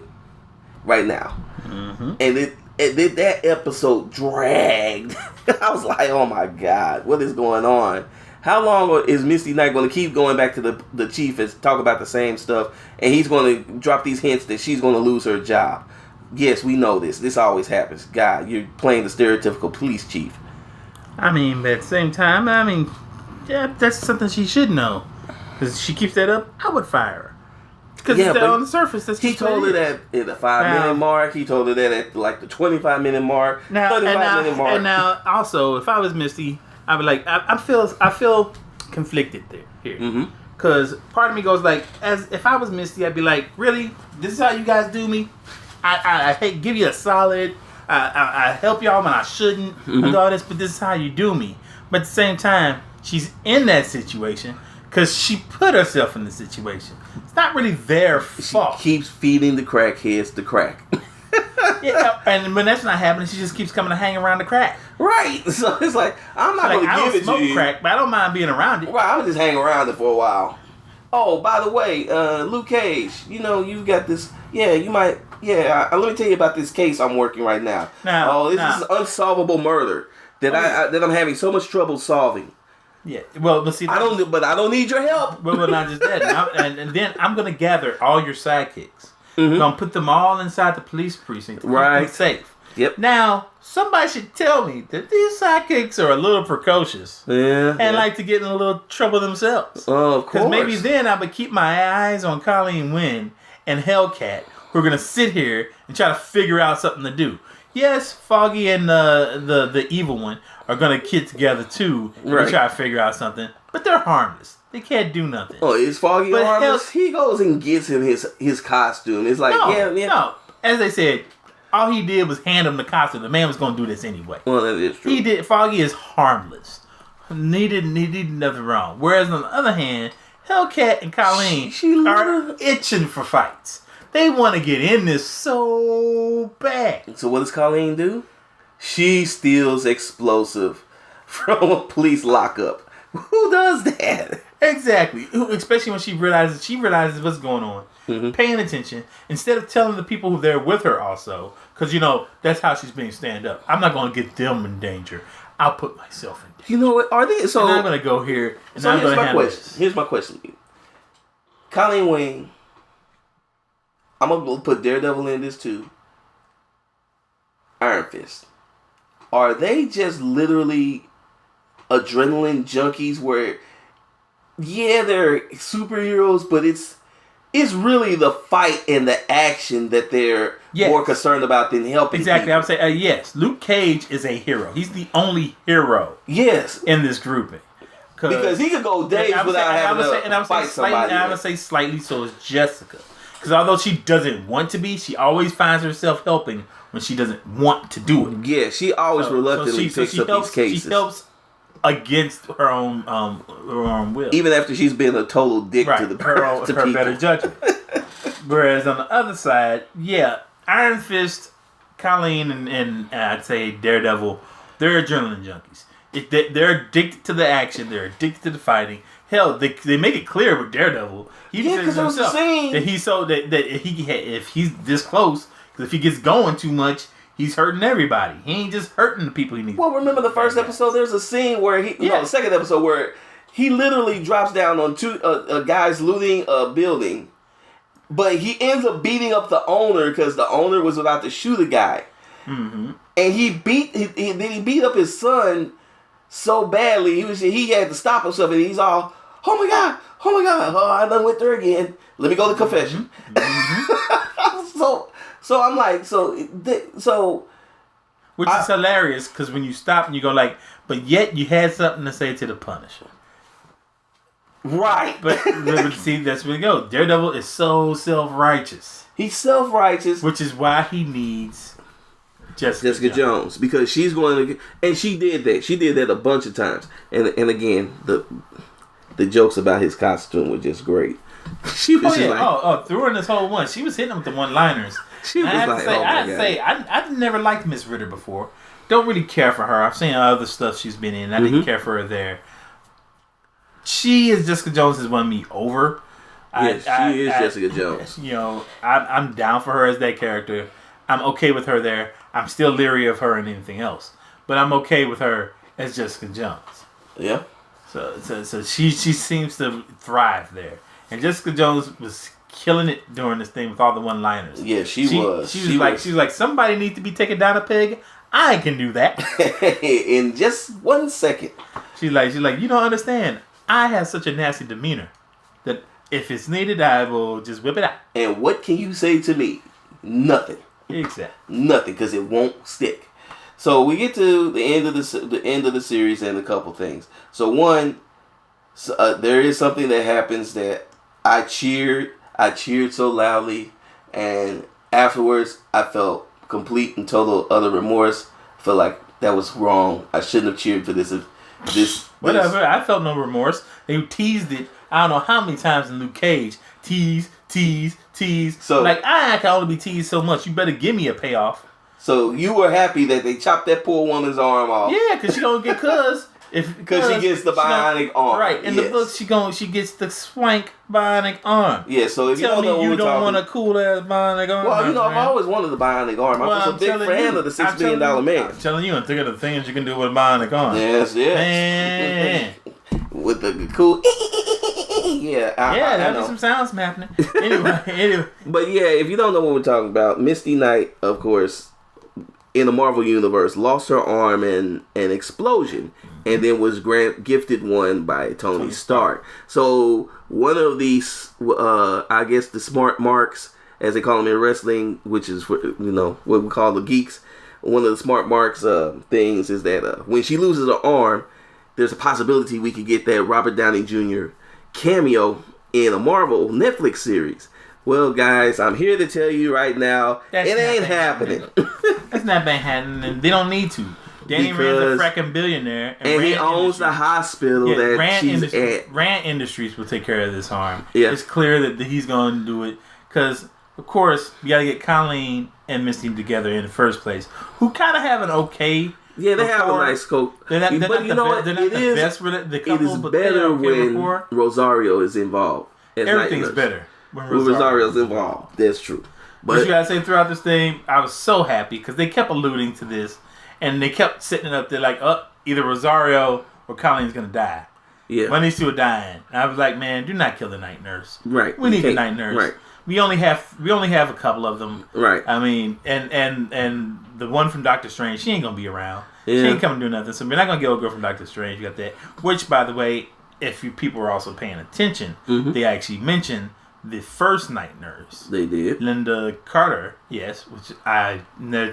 right now. Mm-hmm. And that episode dragged. I was like, oh my god, what is going on? How long is Misty Knight going to keep going back to the chief and talk about the same stuff, and he's going to drop these hints that she's going to lose her job? Yes, we know this. This always happens. God, you're playing the stereotypical police chief. But at the same time, yeah, that's something she should know. Because if she keeps that up, I would fire her. Because on the surface, that's he told her that at the 5-minute mark. He told her that at like the 25-minute mark, 35-minute mark. And now, also, if I was Misty, I'd be like, I feel conflicted here. Because part of me goes like, if I was Misty, I'd be like, really? This is how you guys do me? I hate give you a solid. I help y'all when I shouldn't and all this, but this is how you do me. But at the same time, she's in that situation because she put herself in the situation. It's not really their fault. She keeps feeding the crackheads the crack. Yeah, and when that's not happening, she just keeps coming to hang around the crack. Right. So it's like, I'm not going to give it to you. I don't smoke crack, but I don't mind being around it. Right, I would just hang around it for a while. Oh, by the way, Luke Cage, you've got this. Yeah, you might. Yeah, let me tell you about this case I'm working right now. This is unsolvable murder that I'm having so much trouble solving. Yeah, well, let's see. I don't need your help. Well, not just that. And then I'm gonna gather all your sidekicks. I'm gonna put them all inside the police precinct to keep them safe. Yep. Now, somebody should tell me that these sidekicks are a little precocious. And like to get in a little trouble themselves. Oh, of course. Because maybe then I would keep my eyes on Colleen Wynn and Hellcat, who are going to sit here and try to figure out something to do. Yes, Foggy and the evil one are going to get together too and try to figure out something. But they're harmless. They can't do nothing. Oh, is Foggy harmless? He goes and gets him his costume. It's like, No. As they said, all he did was hand him the costume. The man was going to do this anyway. Well, that is true. Foggy is harmless. He did nothing wrong. Whereas on the other hand, Hellcat and Colleen are itching for fights. They want to get in this so bad. So what does Colleen do? She steals explosive from a police lockup. Who does that? Exactly. Especially when she realizes what's going on. Paying attention. Instead of telling the people who are there with her also. Because, that's how she's being stand up. I'm not going to get them in danger. I'll put myself in danger. You know what? Are they? So and I'm going to go here. And I'm going to handle this. Here's my question to you. Colleen Wing. I'm going to put Daredevil in this too. Iron Fist. Are they just literally adrenaline junkies where, they're superheroes, but it's really the fight and the action that they're more concerned about than helping Exactly. people. I would say, yes, Luke Cage is a hero. He's the only hero in this grouping. Because he could go days without having to fight somebody. I would say slightly so is Jessica. Because although she doesn't want to be, she always finds herself helping when she doesn't want to do it. Yeah, she always reluctantly picks up these cases. She helps against her own will. Even after she's been a total dick to her people. better judgment. Whereas on the other side, Iron Fist, Colleen, and I'd say Daredevil, they're adrenaline junkies. They're addicted to the action. They're addicted to the fighting. Hell, they make it clear with Daredevil. He says himself that he's if he's this close, because if he gets going too much, he's hurting everybody. He ain't just hurting the people he needs. Well, remember the first episode? There's a scene where the second episode where he literally drops down on two guys looting a building, But he ends up beating up the owner because the owner was about to shoot a guy. Mm-hmm. And he beat up his son so badly. He had to stop himself, and he's all, oh my god, oh, I done went there again. Let me go to confession. Mm-hmm. so I'm like, which is hilarious because when you stop and you go like, but yet you had something to say to the Punisher. Right. But see, that's where we go. Daredevil is so self-righteous. He's self-righteous. Which is why he needs Jessica Jones. Because she's going to... And she did that. She did that a bunch of times. And again, the jokes about his costume were just great. She was through in this whole one. She was hitting him with the one-liners. She was I never liked Miss Ritter before. Don't really care for her. I've seen other stuff she's been in. I didn't care for her there. She is Jessica Jones has won me over. Yes, she is Jessica Jones. You know, I'm down for her as that character. I'm okay with her there. I'm still leery of her and anything else, but I'm okay with her as Jessica Jones. Yeah. So she seems to thrive there, and Jessica Jones was killing it during this thing with all the one-liners. Yeah, she was. She was like somebody needs to be taken down a peg. I can do that in just 1 second. She's like you don't understand. I have such a nasty demeanor that if it's needed, I will just whip it out. And what can you say to me? Nothing. Exactly. Nothing, because it won't stick. So we get to the end of the series and a couple things. So one, there is something that happens that I cheered so loudly, and afterwards I felt complete and total utter remorse. I felt like that was wrong. I shouldn't have cheered for this. Whatever. I felt no remorse. They teased it. I don't know how many times in Luke Cage. Tease. So like I can only be teased so much. You better give me a payoff. So you were happy that they chopped that poor woman's arm off? Yeah, because she don't get because she gets the bionic arm. Right in the book, she gets the swank bionic arm. Yeah. So if Tell you don't know me you don't want a cool ass bionic arm. Well, I've always wanted the bionic arm. I was a big fan of the $6 million man. I'm telling you, and think of the things you can do with a bionic arm. Yes. Man. With the cool. There'll be some sounds happening. Anyway. But yeah, if you don't know what we're talking about, Misty Knight, of course, in the Marvel Universe, lost her arm in an explosion, and then was gifted one by Tony Stark. So one of these, I guess the smart marks, as they call them in wrestling, which is what we call the geeks. One of the smart marks things is that when she loses her arm, there's a possibility we could get that Robert Downey Jr. cameo in a Marvel Netflix series. Well, guys, I'm here to tell you right now, it ain't happening. That's not been happening. They don't need to. Danny Rand's a fracking billionaire. And he owns the hospital that she's at. Rand Industries will take care of this harm. Yeah. It's clear that he's going to do it. Because, of course, you got to get Colleen and Misty together in the first place. Who kind of have an okay... Yeah, they have a nice coat. They're not the best couple, it is better when Rosario is involved. Everything's better when Rosario's involved. That's true. But you gotta say, throughout this thing, I was so happy because they kept alluding to this, and they kept sitting it up there like, either Rosario or Colleen's gonna die. Yeah, one of these two are dying. And I was like, man, do not kill the night nurse. Right, we need the night nurse. Right. We only have a couple of them. Right. I mean, and the one from Doctor Strange, she ain't gonna be around. Yeah. She ain't coming to do nothing. So we're not gonna get a girl from Doctor Strange. You got that. Which, by the way, if you people are also paying attention, they actually mentioned the first night nurse. They did. Linda Carter, yes, which I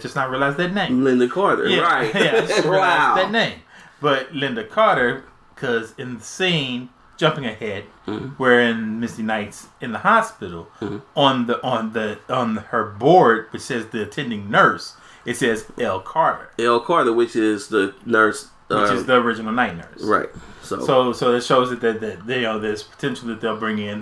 just not realized that name. Linda Carter, yeah, right? Yeah, I just realized that name. But Linda Carter, because in the scene, jumping ahead, wherein Misty Knight's in the hospital, on her board, which says the attending nurse, it says L. Carter. L. Carter, which is the nurse, which is the original night nurse, right? So it shows that there's potential that they'll bring in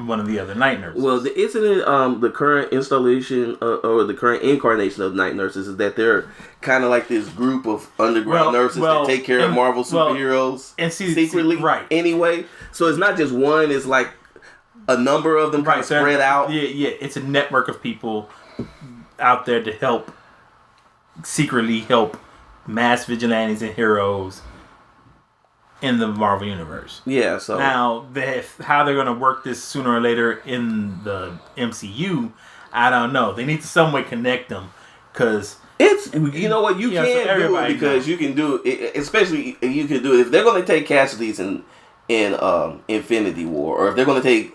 one of the other night nurses. Well, isn't it the current installation or the current incarnation of night nurses is that they're kind of like this group of underground nurses that take care of Marvel superheroes and secretly, right? Anyway, so it's not just one; it's like a number of them kind of spread out. Yeah, it's a network of people out there to secretly help mass vigilantes and heroes in the Marvel Universe. Yeah, so... Now, how they're going to work this sooner or later in the MCU, I don't know. They need to some way connect them, because... You know what, you can do it because you can do it, especially you can do it if they're going to take casualties in Infinity War, or if they're going to take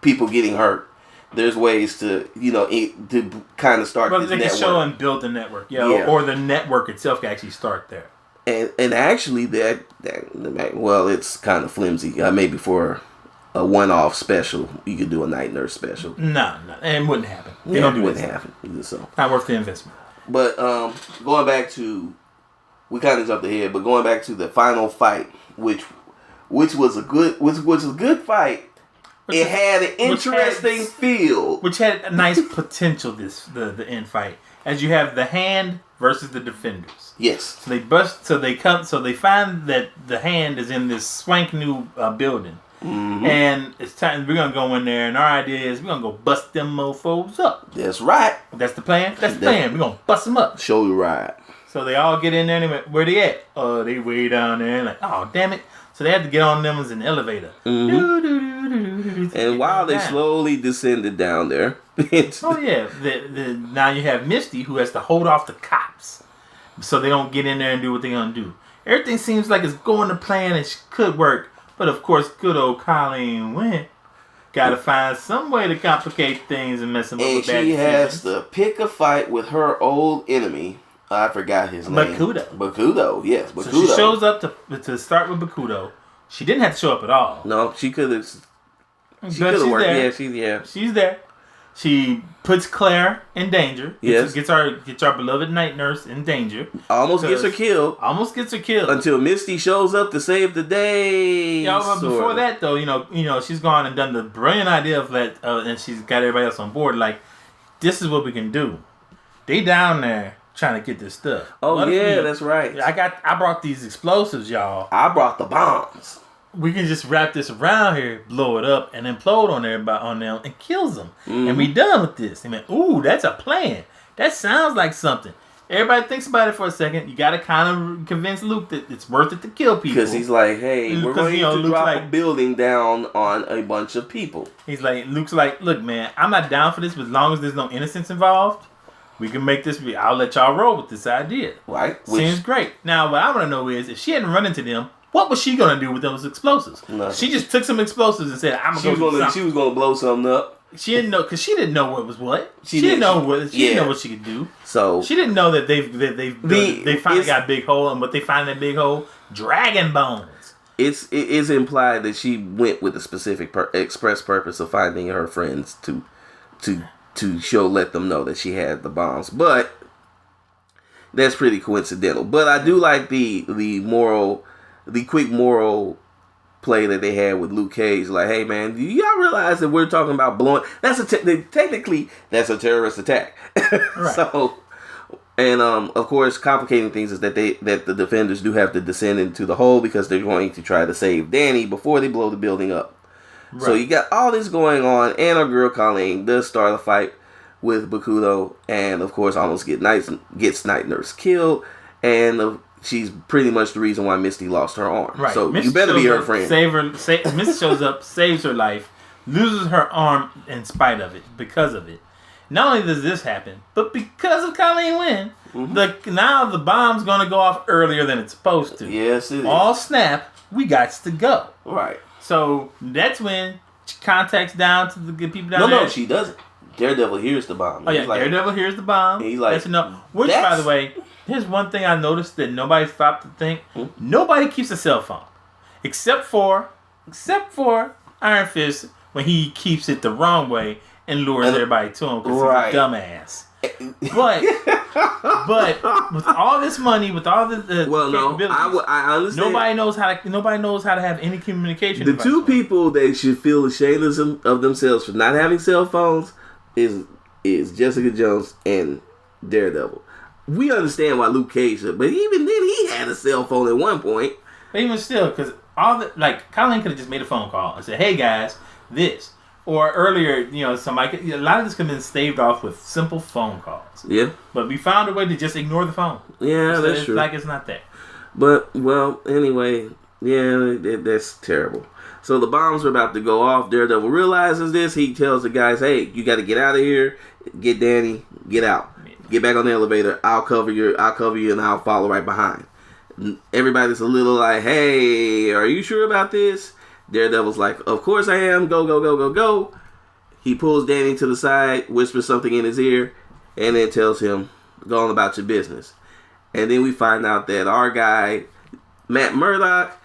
people getting hurt. There's ways to to kind of start. Well, this they can show and build the network, or the network itself can actually start there. And actually well, it's kind of flimsy. Maybe for a one-off special, you could do a Night Nurse special. No, it wouldn't happen. It wouldn't happen. So not worth the investment. But going back to, we kind of jumped ahead, but going back to the final fight, which was a good fight. It had an interesting feel, which had a nice potential. The end fight, as you have the Hand versus the Defenders. Yes. So they find that the Hand is in this swank new building. Mm-hmm. And it's time we're gonna go in there, and our idea is we're gonna go bust them mofos up. That's right. That's the plan. That's the plan. We're gonna bust them up. Show you right. So they all get in there and they went, where they at? Oh, they way down there. Like, oh damn it. So they had to get on them as an elevator. Mm-hmm. And while they slowly descended down there. Oh yeah. Now you have Misty, who has to hold off the cops, so they don't get in there and do what they're gonna do. Everything seems like it's going to plan and could work. But of course, good old Colleen Wynn got to find some way to complicate things and mess them up with bad decisions. And she has to pick a fight with her old enemy. I forgot his name. Bakudo, yes. Bakudo. So she shows up to start with Bakudo. She didn't have to show up at all. No, she could have. She could have worked. There. She's there. She puts Claire in danger. Yes. Gets our beloved Night Nurse in danger. Almost gets her killed. Until Misty shows up to save the day. Yeah, but before that though, she's gone and done the brilliant idea of and she's got everybody else on board. Like, this is what we can do. They down there trying to get this stuff. Oh yeah, that's right. I brought these explosives, y'all. I brought the bombs. We can just wrap this around here, blow it up, and implode on everybody on them and kills them, and we done with this. They went, ooh, that's a plan. That sounds like something. Everybody thinks about it for a second. You got to kind of convince Luke that it's worth it to kill people, because he's like, hey, we're going to drop a building down on a bunch of people. Luke's like, look, man, I'm not down for this, but as long as there's no innocence involved, we can make this. I'll let y'all roll with this idea. Right? Seems great. Now, what I want to know is, if she hadn't run into them, what was she gonna do with those explosives? Nothing. She just took some explosives and said, "I'm gonna go do something." She was gonna blow something up. She didn't know, because she didn't know what was what. She didn't know what she could do. So she didn't know that they finally got a big hole, and what they find in that big hole, dragon bones. It is implied that she went with a specific express purpose of finding her friends to let them know that she had the bombs, but that's pretty coincidental. But I do like the quick moral play that they had with Luke Cage. Like, hey man, do y'all realize that we're talking about blowing? Technically that's a terrorist attack. Right. So, and of course, complicating things is that the Defenders do have to descend into the hole because they're going to try to save Danny before they blow the building up. Right. So you got all this going on, and our girl Colleen does start a fight with Bakudo, and of course almost gets Night Nurse killed, and she's pretty much the reason why Misty lost her arm. Right. So Misty, you better be her friend. Misty shows up, saves her life, loses her arm in spite of it, because of it. Not only does this happen, but because of Colleen Wynn, now the bomb's going to go off earlier than it's supposed to. Yes, it is. All snap, we got to go. Right. So that's when she contacts down to the people down there. No, she doesn't. Daredevil hears the bomb. Oh yeah, Daredevil hears the bomb. He's like, which, by the way, here's one thing I noticed that nobody stopped to think. Nobody keeps a cell phone, except for Iron Fist, when he keeps it the wrong way and lures everybody to him because he's a dumbass. But with all this money, with all the capabilities, I understand. Nobody knows how to have any communication. The two people that should feel ashamed of themselves for not having cell phones is Jessica Jones and Daredevil. We understand why Luke Cage should, but even then he had a cell phone at one point. But even still, because Colleen could have just made a phone call and said, "Hey guys, this." Or earlier, somebody a lot of this could have been staved off with simple phone calls. Yeah. But we found a way to just ignore the phone. Yeah, so that's true. Like it's not there. But, well, anyway, Yeah, that's terrible. So the bombs are about to go off. Daredevil realizes this. He tells the guys, "Hey, you got to get out of here. Get Danny. Get out. Get back on the elevator. I'll cover you, and I'll follow right behind." Everybody's a little like, "Hey, are you sure about this?" Daredevil's like, "Of course I am. Go, go, go, go, go." He pulls Danny to the side, whispers something in his ear, and then tells him, "Go on about your business." And then we find out that our guy, Matt Murdock,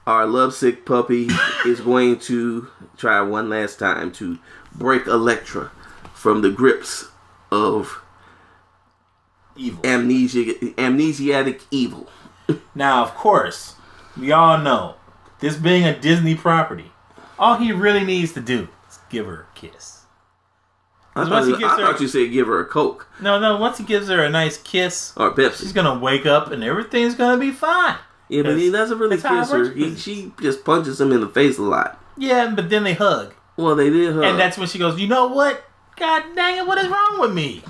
our lovesick puppy, is going to try one last time to break Elektra from the grips of Evil. amnesiatic evil. Now, of course, we all know, this being a Disney property, all he really needs to do is give her a kiss. I thought you said give her a Coke. No, once he gives her a nice kiss, or Pepsi, she's going to wake up and everything's going to be fine. Yeah, but he doesn't really kiss her. She just punches him in the face a lot. Yeah, but then they hug. Well, they did hug. And that's when she goes, "You know what? God dang it, what is wrong with me?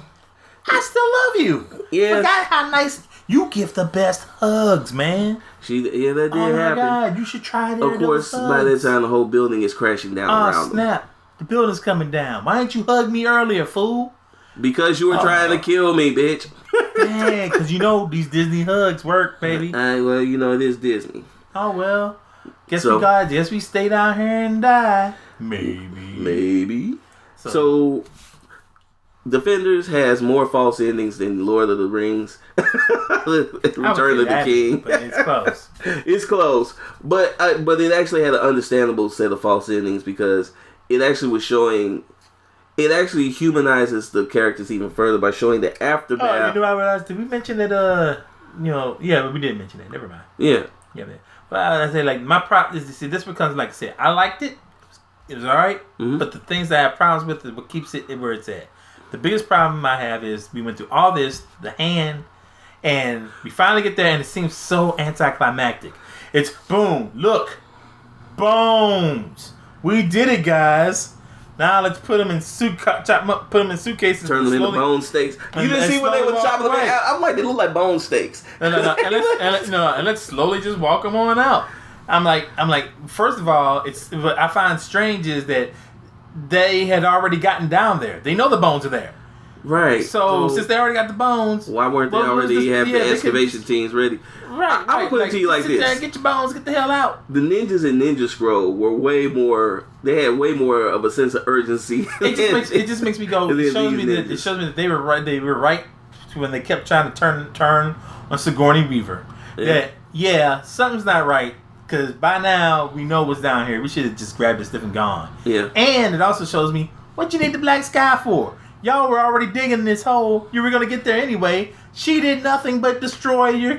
I still love you." Yeah. Forgot how nice... You give the best hugs, man. That did happen. Oh my God, you should try that. Of course, by that time, the whole building is crashing down around them. Snap. The building's coming down. Why didn't you hug me earlier, fool? Because you were trying to kill me, bitch. Dang, because you know these Disney hugs work, baby. Well, you know, it is Disney. Oh, well. Guess we stay down here and die. Maybe. So Defenders has more false endings than Lord of the Rings. Return of the King. But it's close. It's close. But it actually had an understandable set of false endings because it actually was showing... It actually humanizes the characters even further by showing the aftermath. Oh, you know, I realized, did we mention that, yeah, but we didn't mention it. Never mind. Yeah. Yeah, man. Well, I say, like, my problem is to see, this becomes, like I said, I liked it. It was alright. Mm-hmm. But the things that I have problems with is what keeps it where it's at. The biggest problem I have is we went through all this, the hand, and we finally get there, and it seems so anticlimactic. It's boom, look, bones. We did it, guys. Now let's put them in put them in suitcases. Turn them into bone steaks. You didn't see when they were chopping them. I'm like, they look like bone steaks. And let's slowly just walk them on out. I'm like, first of all, what I find strange is that they had already gotten down there. They know the bones are there. Right. So since they already got the bones, why weren't they already have the excavation teams ready? Right. I'm putting it to you like this. There, get your bones, get the hell out. The ninjas in Ninja Scroll were way more. They had way more of a sense of urgency. It just makes me go. It shows me that they were right. They were right when they kept trying to turn on Sigourney Weaver. Yeah, something's not right. Because by now, we know what's down here. We should have just grabbed this stuff and gone. Yeah. And it also shows me, what you need the black sky for? Y'all were already digging this hole. You were going to get there anyway. She did nothing but destroy your...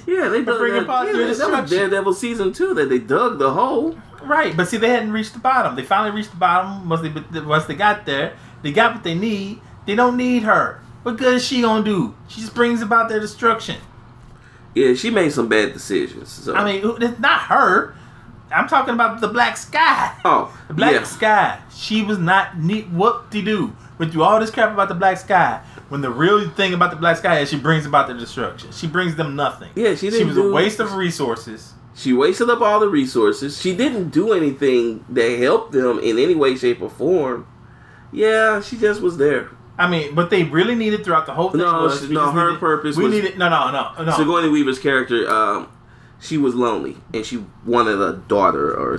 Yeah, they dug that was Daredevil Season 2 that they dug the hole. Right, but see, they hadn't reached the bottom. They finally reached the bottom. Once they got there, they got what they need. They don't need her. What good is she going to do? She just brings about their destruction. Yeah, she made some bad decisions. So. I mean, it's not her. I'm talking about the black sky. Oh, the black sky. She was not neat. Whoop-de-doo. Went through all this crap about the black sky. When the real thing about the black sky is she brings about the destruction. She brings them nothing. Yeah, she was a waste of resources. She wasted up all the resources. She didn't do anything that helped them in any way, shape, or form. Yeah, she just was there. I mean, but they really needed throughout the whole thing. Her purpose was... No. Sigourney Weaver's character, she was lonely, and she wanted a daughter or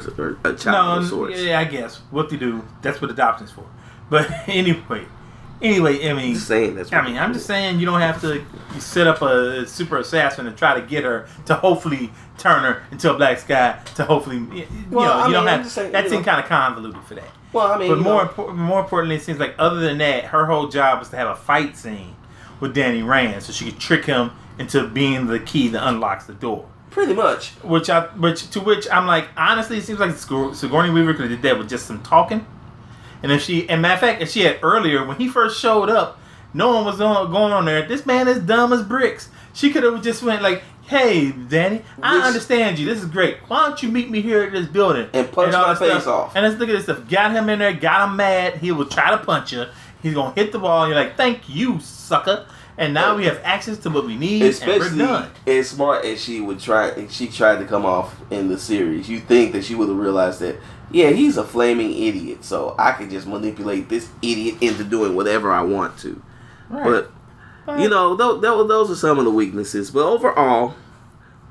a child of sorts. Yeah, I guess. What they do, that's what adoption's for. But anyway, I mean... Just saying that's what I'm just saying you don't have to set up a super assassin and try to get her to hopefully turn her into a black sky to hopefully... you don't have... That seemed kind of convoluted for that. Well, I mean, but more importantly, it seems like other than that, her whole job was to have a fight scene with Danny Rand, so she could trick him into being the key that unlocks the door. Pretty much. Which I'm like, honestly, it seems like Sigourney Weaver could have did that with just some talking. And matter of fact, if she had earlier when he first showed up, no one was going on there. This man is dumb as bricks. She could have just went like, "Hey, Danny, I understand you. This is great. Why don't you meet me here at this building and punch my face off?" And let's look at this stuff. Got him in there, got him mad. He will try to punch you. He's gonna hit the wall. You're like, "Thank you, sucker." And now we have access to what we need, Especially and we're done. as smart as she tried to come off in the series. You think that she would have realized that, yeah, he's a flaming idiot, so I can just manipulate this idiot into doing whatever I want to. Right. But you know, those are some of the weaknesses. But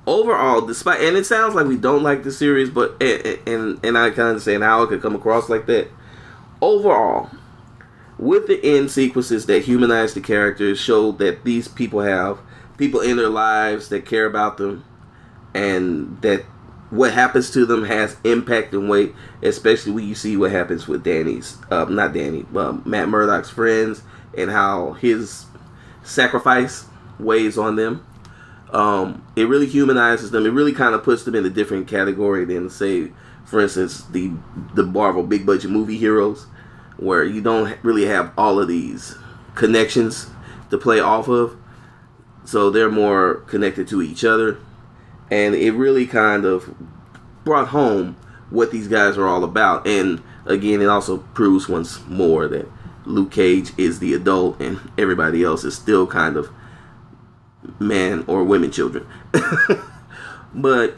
overall, despite, and it sounds like we don't like the series, but and I can understand how it could come across like that. Overall, with the end sequences that humanize the characters, show that these people have people in their lives that care about them, and that what happens to them has impact and weight, especially when you see what happens with Matt Murdock's friends, and how his sacrifice weighs on them. It really humanizes them. It really kind of puts them in a different category than, say, for instance, the Marvel big budget movie heroes, where you don't really have all of these connections to play off of. So they're more connected to each other. And it really kind of brought home what these guys are all about. And again, it also proves once more that Luke Cage is the adult and everybody else is still kind of man or women children. But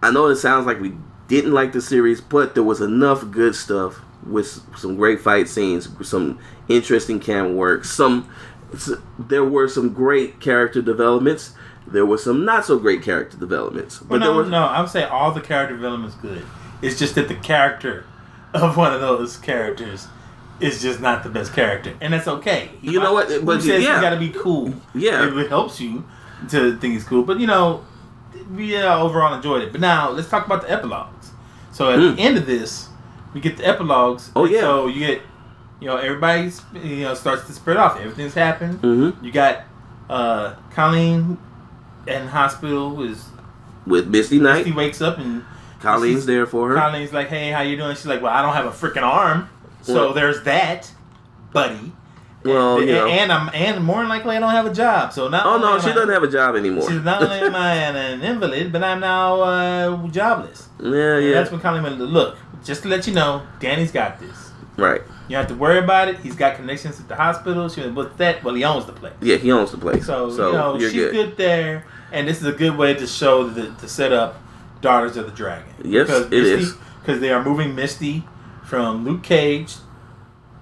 I know it sounds like we didn't like the series, but there was enough good stuff with some great fight scenes, some interesting camera work, there were some great character developments. There were some not so great character developments. But no, I would say all the character development's good. It's just that the character of one of those characters is just not the best character, and that's okay. You know what? But says he's got to be cool. Yeah, it helps you to think he's cool. But you know, we overall enjoyed it. But now let's talk about the epilogues. So at the end of this, we get the epilogues. Oh yeah. So you get, everybody's starts to spread off. Everything's happened. Mm-hmm. You got Colleen in hospital with Misty Knight. Misty wakes up and Colleen's there for her. Colleen's like, "Hey, how you doing?" She's like, "Well, I don't have a freaking arm." So there's that, buddy. Well, and more than likely I don't have a job. So not. Oh no, she doesn't have a job anymore. She's not only am I an invalid, but I'm now jobless. Yeah, yeah. That's when Colleen went, "Look, just to let you know, Danny's got this. Right. You don't have to worry about it. He's got connections with the hospital." She went, "What's that?" Well, he owns the place. Yeah, he owns the place. So you're she's good there, and this is a good way to show to set up Daughters of the Dragon. Yes, it is. Because they are moving Misty from Luke Cage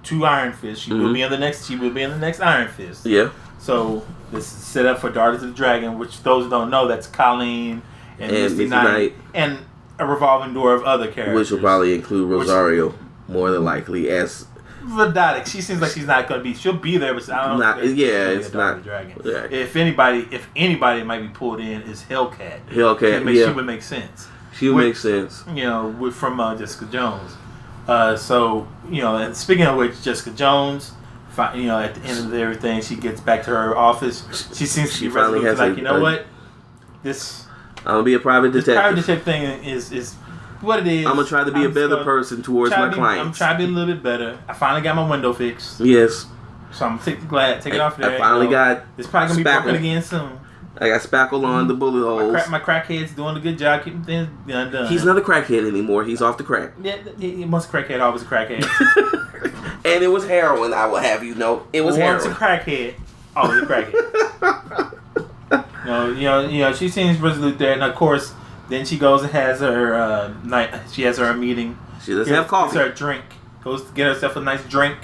to Iron Fist. She will be in the next. She will be in the next Iron Fist. Yeah. So this is set up for Daughters of the Dragon, which those who don't know, that's Colleen and Misty Knight, and a revolving door of other characters, which will probably include Rosario more than likely as. Vadodic. She seems like she's not going to be. She'll be there, but I don't know. It's not. Dragon. Yeah. If anybody might be pulled in, is Hellcat. Hellcat. She would make sense. She would make sense. From Jessica Jones. And speaking of which, Jessica Jones, at the end of everything, she gets back to her office. She seems to be resolute to what? This. I'm gonna be a private detective. This private detective thing is what it is. I'm gonna try to be a better person towards my clients. I'm trying to be a little bit better. I finally got my window fixed. Yes. So I'm take it off there. I finally got. It's probably gonna be broken again soon. I got spackle on the bullet holes. My crackhead's doing a good job keeping things done. He's not a crackhead anymore. He's off the crack. Yeah, he was a crackhead. Always a crackhead. And it was heroin. I will have you know, it was heroin. Once a crackhead, always a crackhead. She seems resolute there, and of course, then she goes and has her night. She has her meeting. She doesn't have coffee. Gets her a drink. Goes to get herself a nice drink,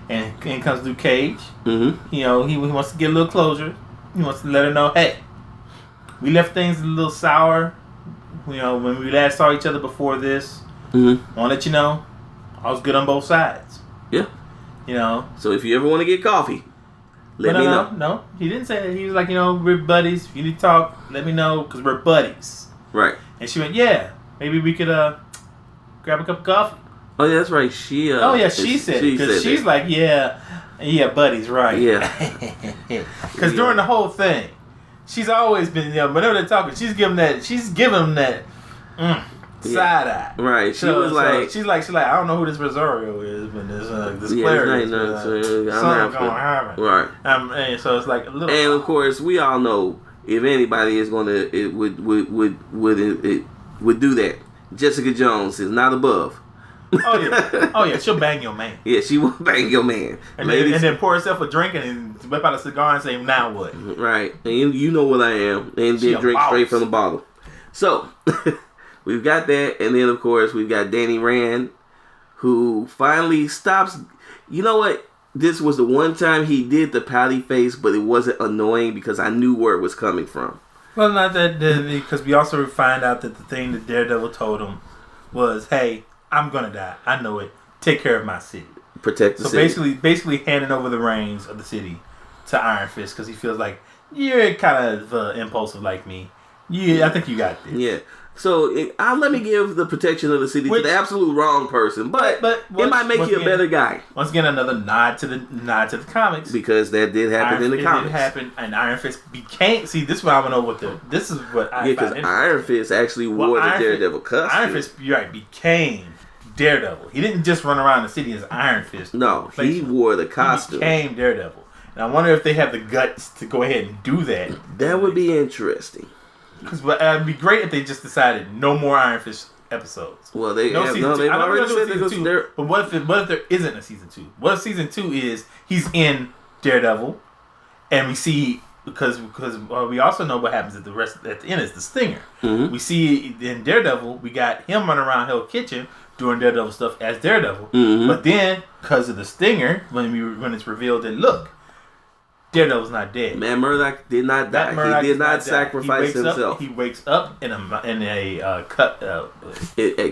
and comes Luke Cage. Mm-hmm. He wants to get a little closure. He wants to let her know, hey, we left things a little sour. When we last saw each other before this. Mm-hmm. I want to let you know, I was good on both sides. Yeah. So if you ever want to get coffee, let me know. No, he didn't say that. He was like, we're buddies. If you need to talk, let me know, because we're buddies. Right. And she went, yeah, maybe we could grab a cup of coffee. Oh, yeah, that's right. She said, because she's like, yeah, buddies, right. Yeah. Because during the whole thing, she's always been, whenever they're talking, she's giving them that side eye. Right. She's like, I don't know who this Rosario is, but this player is. Something's gonna happen. Right. And so it's like a little. And of course, we all know if anybody is would do that, Jessica Jones is not above Oh yeah, she'll bang your man. Yeah, she will bang your man. And then pour herself a drink and whip out a cigar and say, now what? Right. And you know what I am. And then drink straight from the bottle. So, we've got that. And then, of course, we've got Danny Rand, who finally stops. You know what? This was the one time he did the pouty face, but it wasn't annoying because I knew where it was coming from. Well, not that, because we also find out that the thing that Daredevil told him was, hey, I'm going to die. I know it. Take care of my city. Protect the city. So basically handing over the reins of the city to Iron Fist because he feels like, you're kind of impulsive like me. Yeah, I think you got this. Yeah. So let me give the protection of the city to the absolute wrong person, but it might make you a better guy. Once again, another nod to the comics, because that did happen in the comics. It did happen, and Iron Fist became. See, this is what I want to know. This is what I because Iron Fist actually wore the Daredevil costume. Iron Fist, you're right, became Daredevil. He didn't just run around the city as Iron Fist. No, he wore the costume. He became Daredevil, and I wonder if they have the guts to go ahead and do that. That would be interesting. Because it'd be great if they just decided no more Iron Fist episodes. Well, they've already said season 2. But what if there isn't a season 2? What if season 2 is he's in Daredevil, and we see because we also know what happens at the end is the Stinger. Mm-hmm. We see in Daredevil we got him running around Hell Kitchen doing Daredevil stuff as Daredevil, but then because of the Stinger, when it's revealed that look, Daredevil's not dead. Matt Murdock did not die. He did not sacrifice himself. He wakes up in a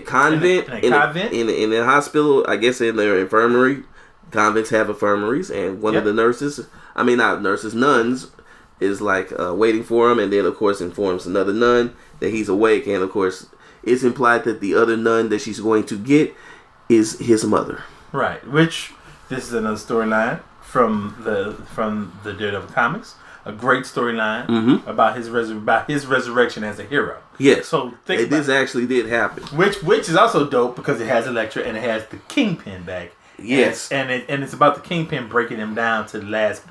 convent, in a hospital. I guess in their infirmary. Convents have infirmaries, and one of the nuns, is like waiting for him, and then of course informs another nun that he's awake, and of course it's implied that the other nun that she's going to get is his mother. Right. Which this is another storyline from the Daredevil comics, a great storyline about his resurrection as a hero. Yes, so this actually did happen. Which is also dope because it has Elektra and it has the Kingpin back. Yes, and it's about the Kingpin breaking him down to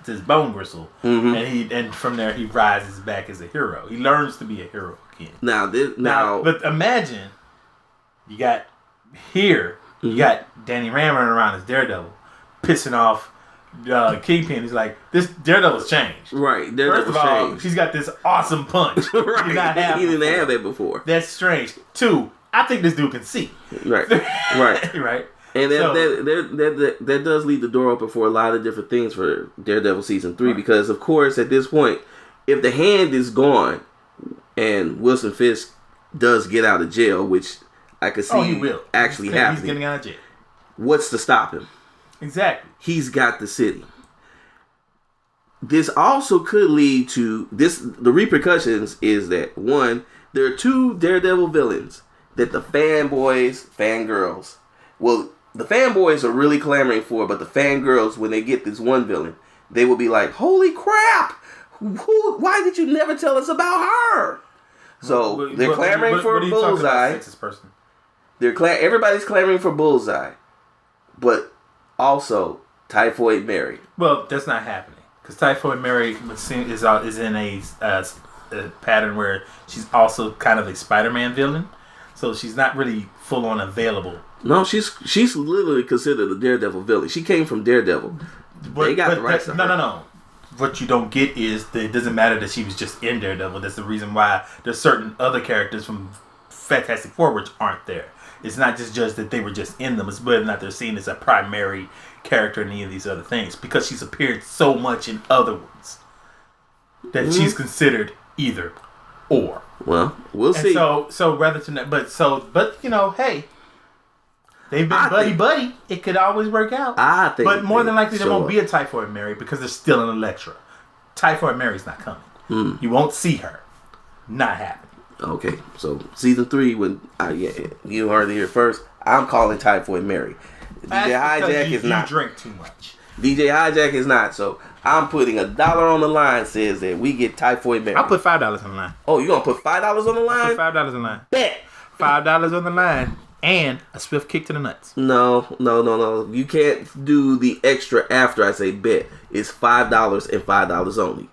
his bone gristle, and from there he rises back as a hero. He learns to be a hero again. Now, but imagine you got Danny Rand running around as Daredevil, pissing off Kingpin. He's like, this Daredevil's changed. Right, Daredevil's First of all, changed. She's got this awesome punch. Right, he didn't have that before. That's strange. 2, I think this dude can see. Right, right. And that does leave the door open for a lot of different things for Daredevil season 3 because of course at this point, if the hand is gone and Wilson Fisk does get out of jail, which I could see he will. Actually happening. He's getting out of jail. What's to stop him? Exactly. He's got the city. This also could lead to this. The repercussions is that 1, there are 2 Daredevil villains that the fangirls, the fanboys are really clamoring for, but the fangirls, when they get this one villain, they will be like, "Holy crap! Why did you never tell us about her?" So they're clamoring for Bullseye. Everybody's clamoring for Bullseye, but also Typhoid Mary. Well, that's not happening because Typhoid Mary is in a pattern where she's also kind of a Spider-Man villain, so she's not really full on available. No, she's literally considered a Daredevil villain. She came from Daredevil. They got the rights to her. No. What you don't get is that it doesn't matter that she was just in Daredevil. That's the reason why there's certain other characters from Fantastic Four which aren't there. It's not just that they were just in them. It's whether or not they're seen as a primary character in any of these other things because she's appeared so much in other ones that she's considered either or. Well, we'll see. So rather than that, but you know, hey. They've been buddy. It could always work out. I think, but more than likely there won't be a Typhoid Mary because there's still an Elektra. Typhoid Mary's not coming. You won't see her. Not happening. Okay, so season 3, when you heard it here first, I'm calling Typhoid Mary. DJ Hijack is not. You drink too much. DJ Hijack is not. So I'm putting $1 on the line. Says that we get Typhoid Mary. I'll put $5 on the line. Oh, you gonna put $5 on the line? I'll put $5 on the line. Bet $5 on the line. And a swift kick to the nuts. No. You can't do the extra after I say bet. It's $5 and $5 only.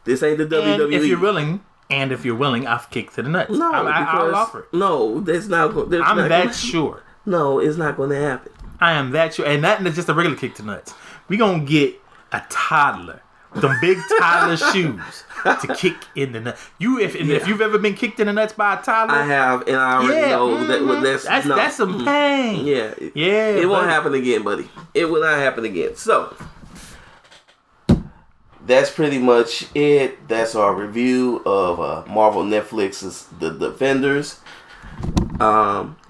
This ain't the WWE. And if you're willing, I'll kick to the nuts. No, I'll offer it. No, that's not. I'm that sure. No, it's not going to happen. I am that sure. And that is just a regular kick to nuts. We gonna get a toddler with them big toddler shoes to kick in the nuts. If you've ever been kicked in the nuts by a toddler, I have, and I already know that's some pain. Yeah, yeah. It won't happen again, buddy. It will not happen again. So that's pretty much it. That's our review of Marvel Netflix's The Defenders.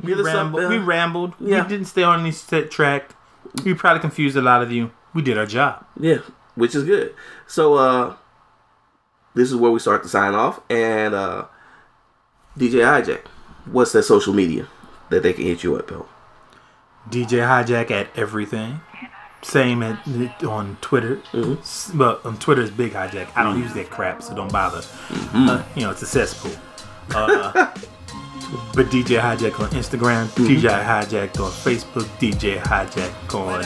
We rambled. Yeah. We didn't stay on any set track. We probably confused a lot of you. We did our job. Yeah, which is good. So this is where we start to sign off. And DJ Hijack, what's that social media that they can hit you up on? DJ Hijack at everything. Same on Twitter. Mm-hmm. But on Twitter is Big Hijack. I don't use that crap, so don't bother. It's a cesspool. But DJ Hijack on Instagram, DJ Hijack on Facebook, DJ Hijack on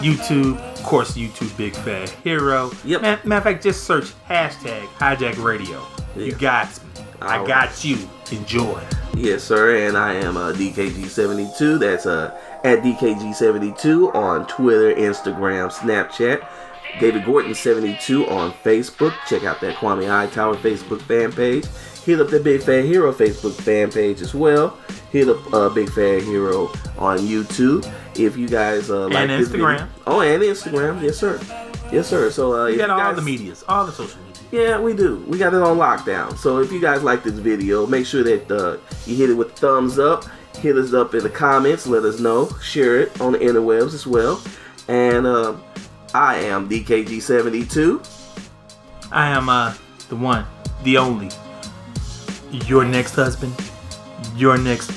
YouTube. Of course, YouTube Big Fat Hero. Yep. Matter of fact, just search hashtag Hijack Radio. Yeah. You got me. I got you. Enjoy. Yes, sir. And I am DKG72. That's at DKG72 on Twitter, Instagram, Snapchat. David Gordon 72 on Facebook. Check out that Kwame Hightower Facebook fan page. Hit up the Big Fat Hero Facebook fan page as well. Hit up Big Fat Hero on YouTube. If you guys like this Instagram. video. Oh, and Instagram. Yes, sir. Yes, sir. So you got all the medias, all the social media. Yeah, we do. We got it on lockdown. So if you guys like this video, make sure that you hit it with thumbs up. Hit us up in the comments. Let us know. Share it on the interwebs as well. And I am DKG72. I am the one, the only, your next husband, your next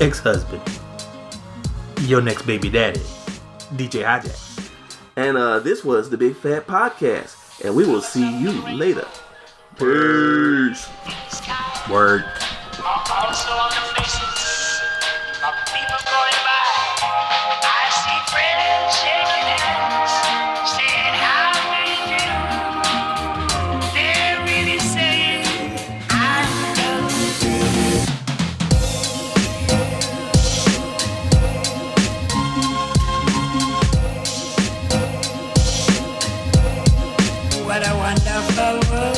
ex-husband, your next baby daddy, DJ Hijack. And this was the Big Fat Podcast. And we will see you later. Peace. Word. Also on the faces of people going by, I see friends shaking hands, saying how do you do. They're really saying I love you. What a wonderful world.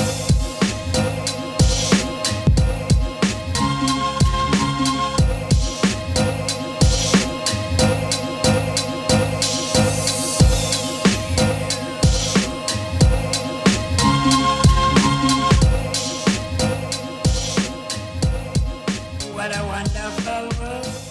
What a wonderful world.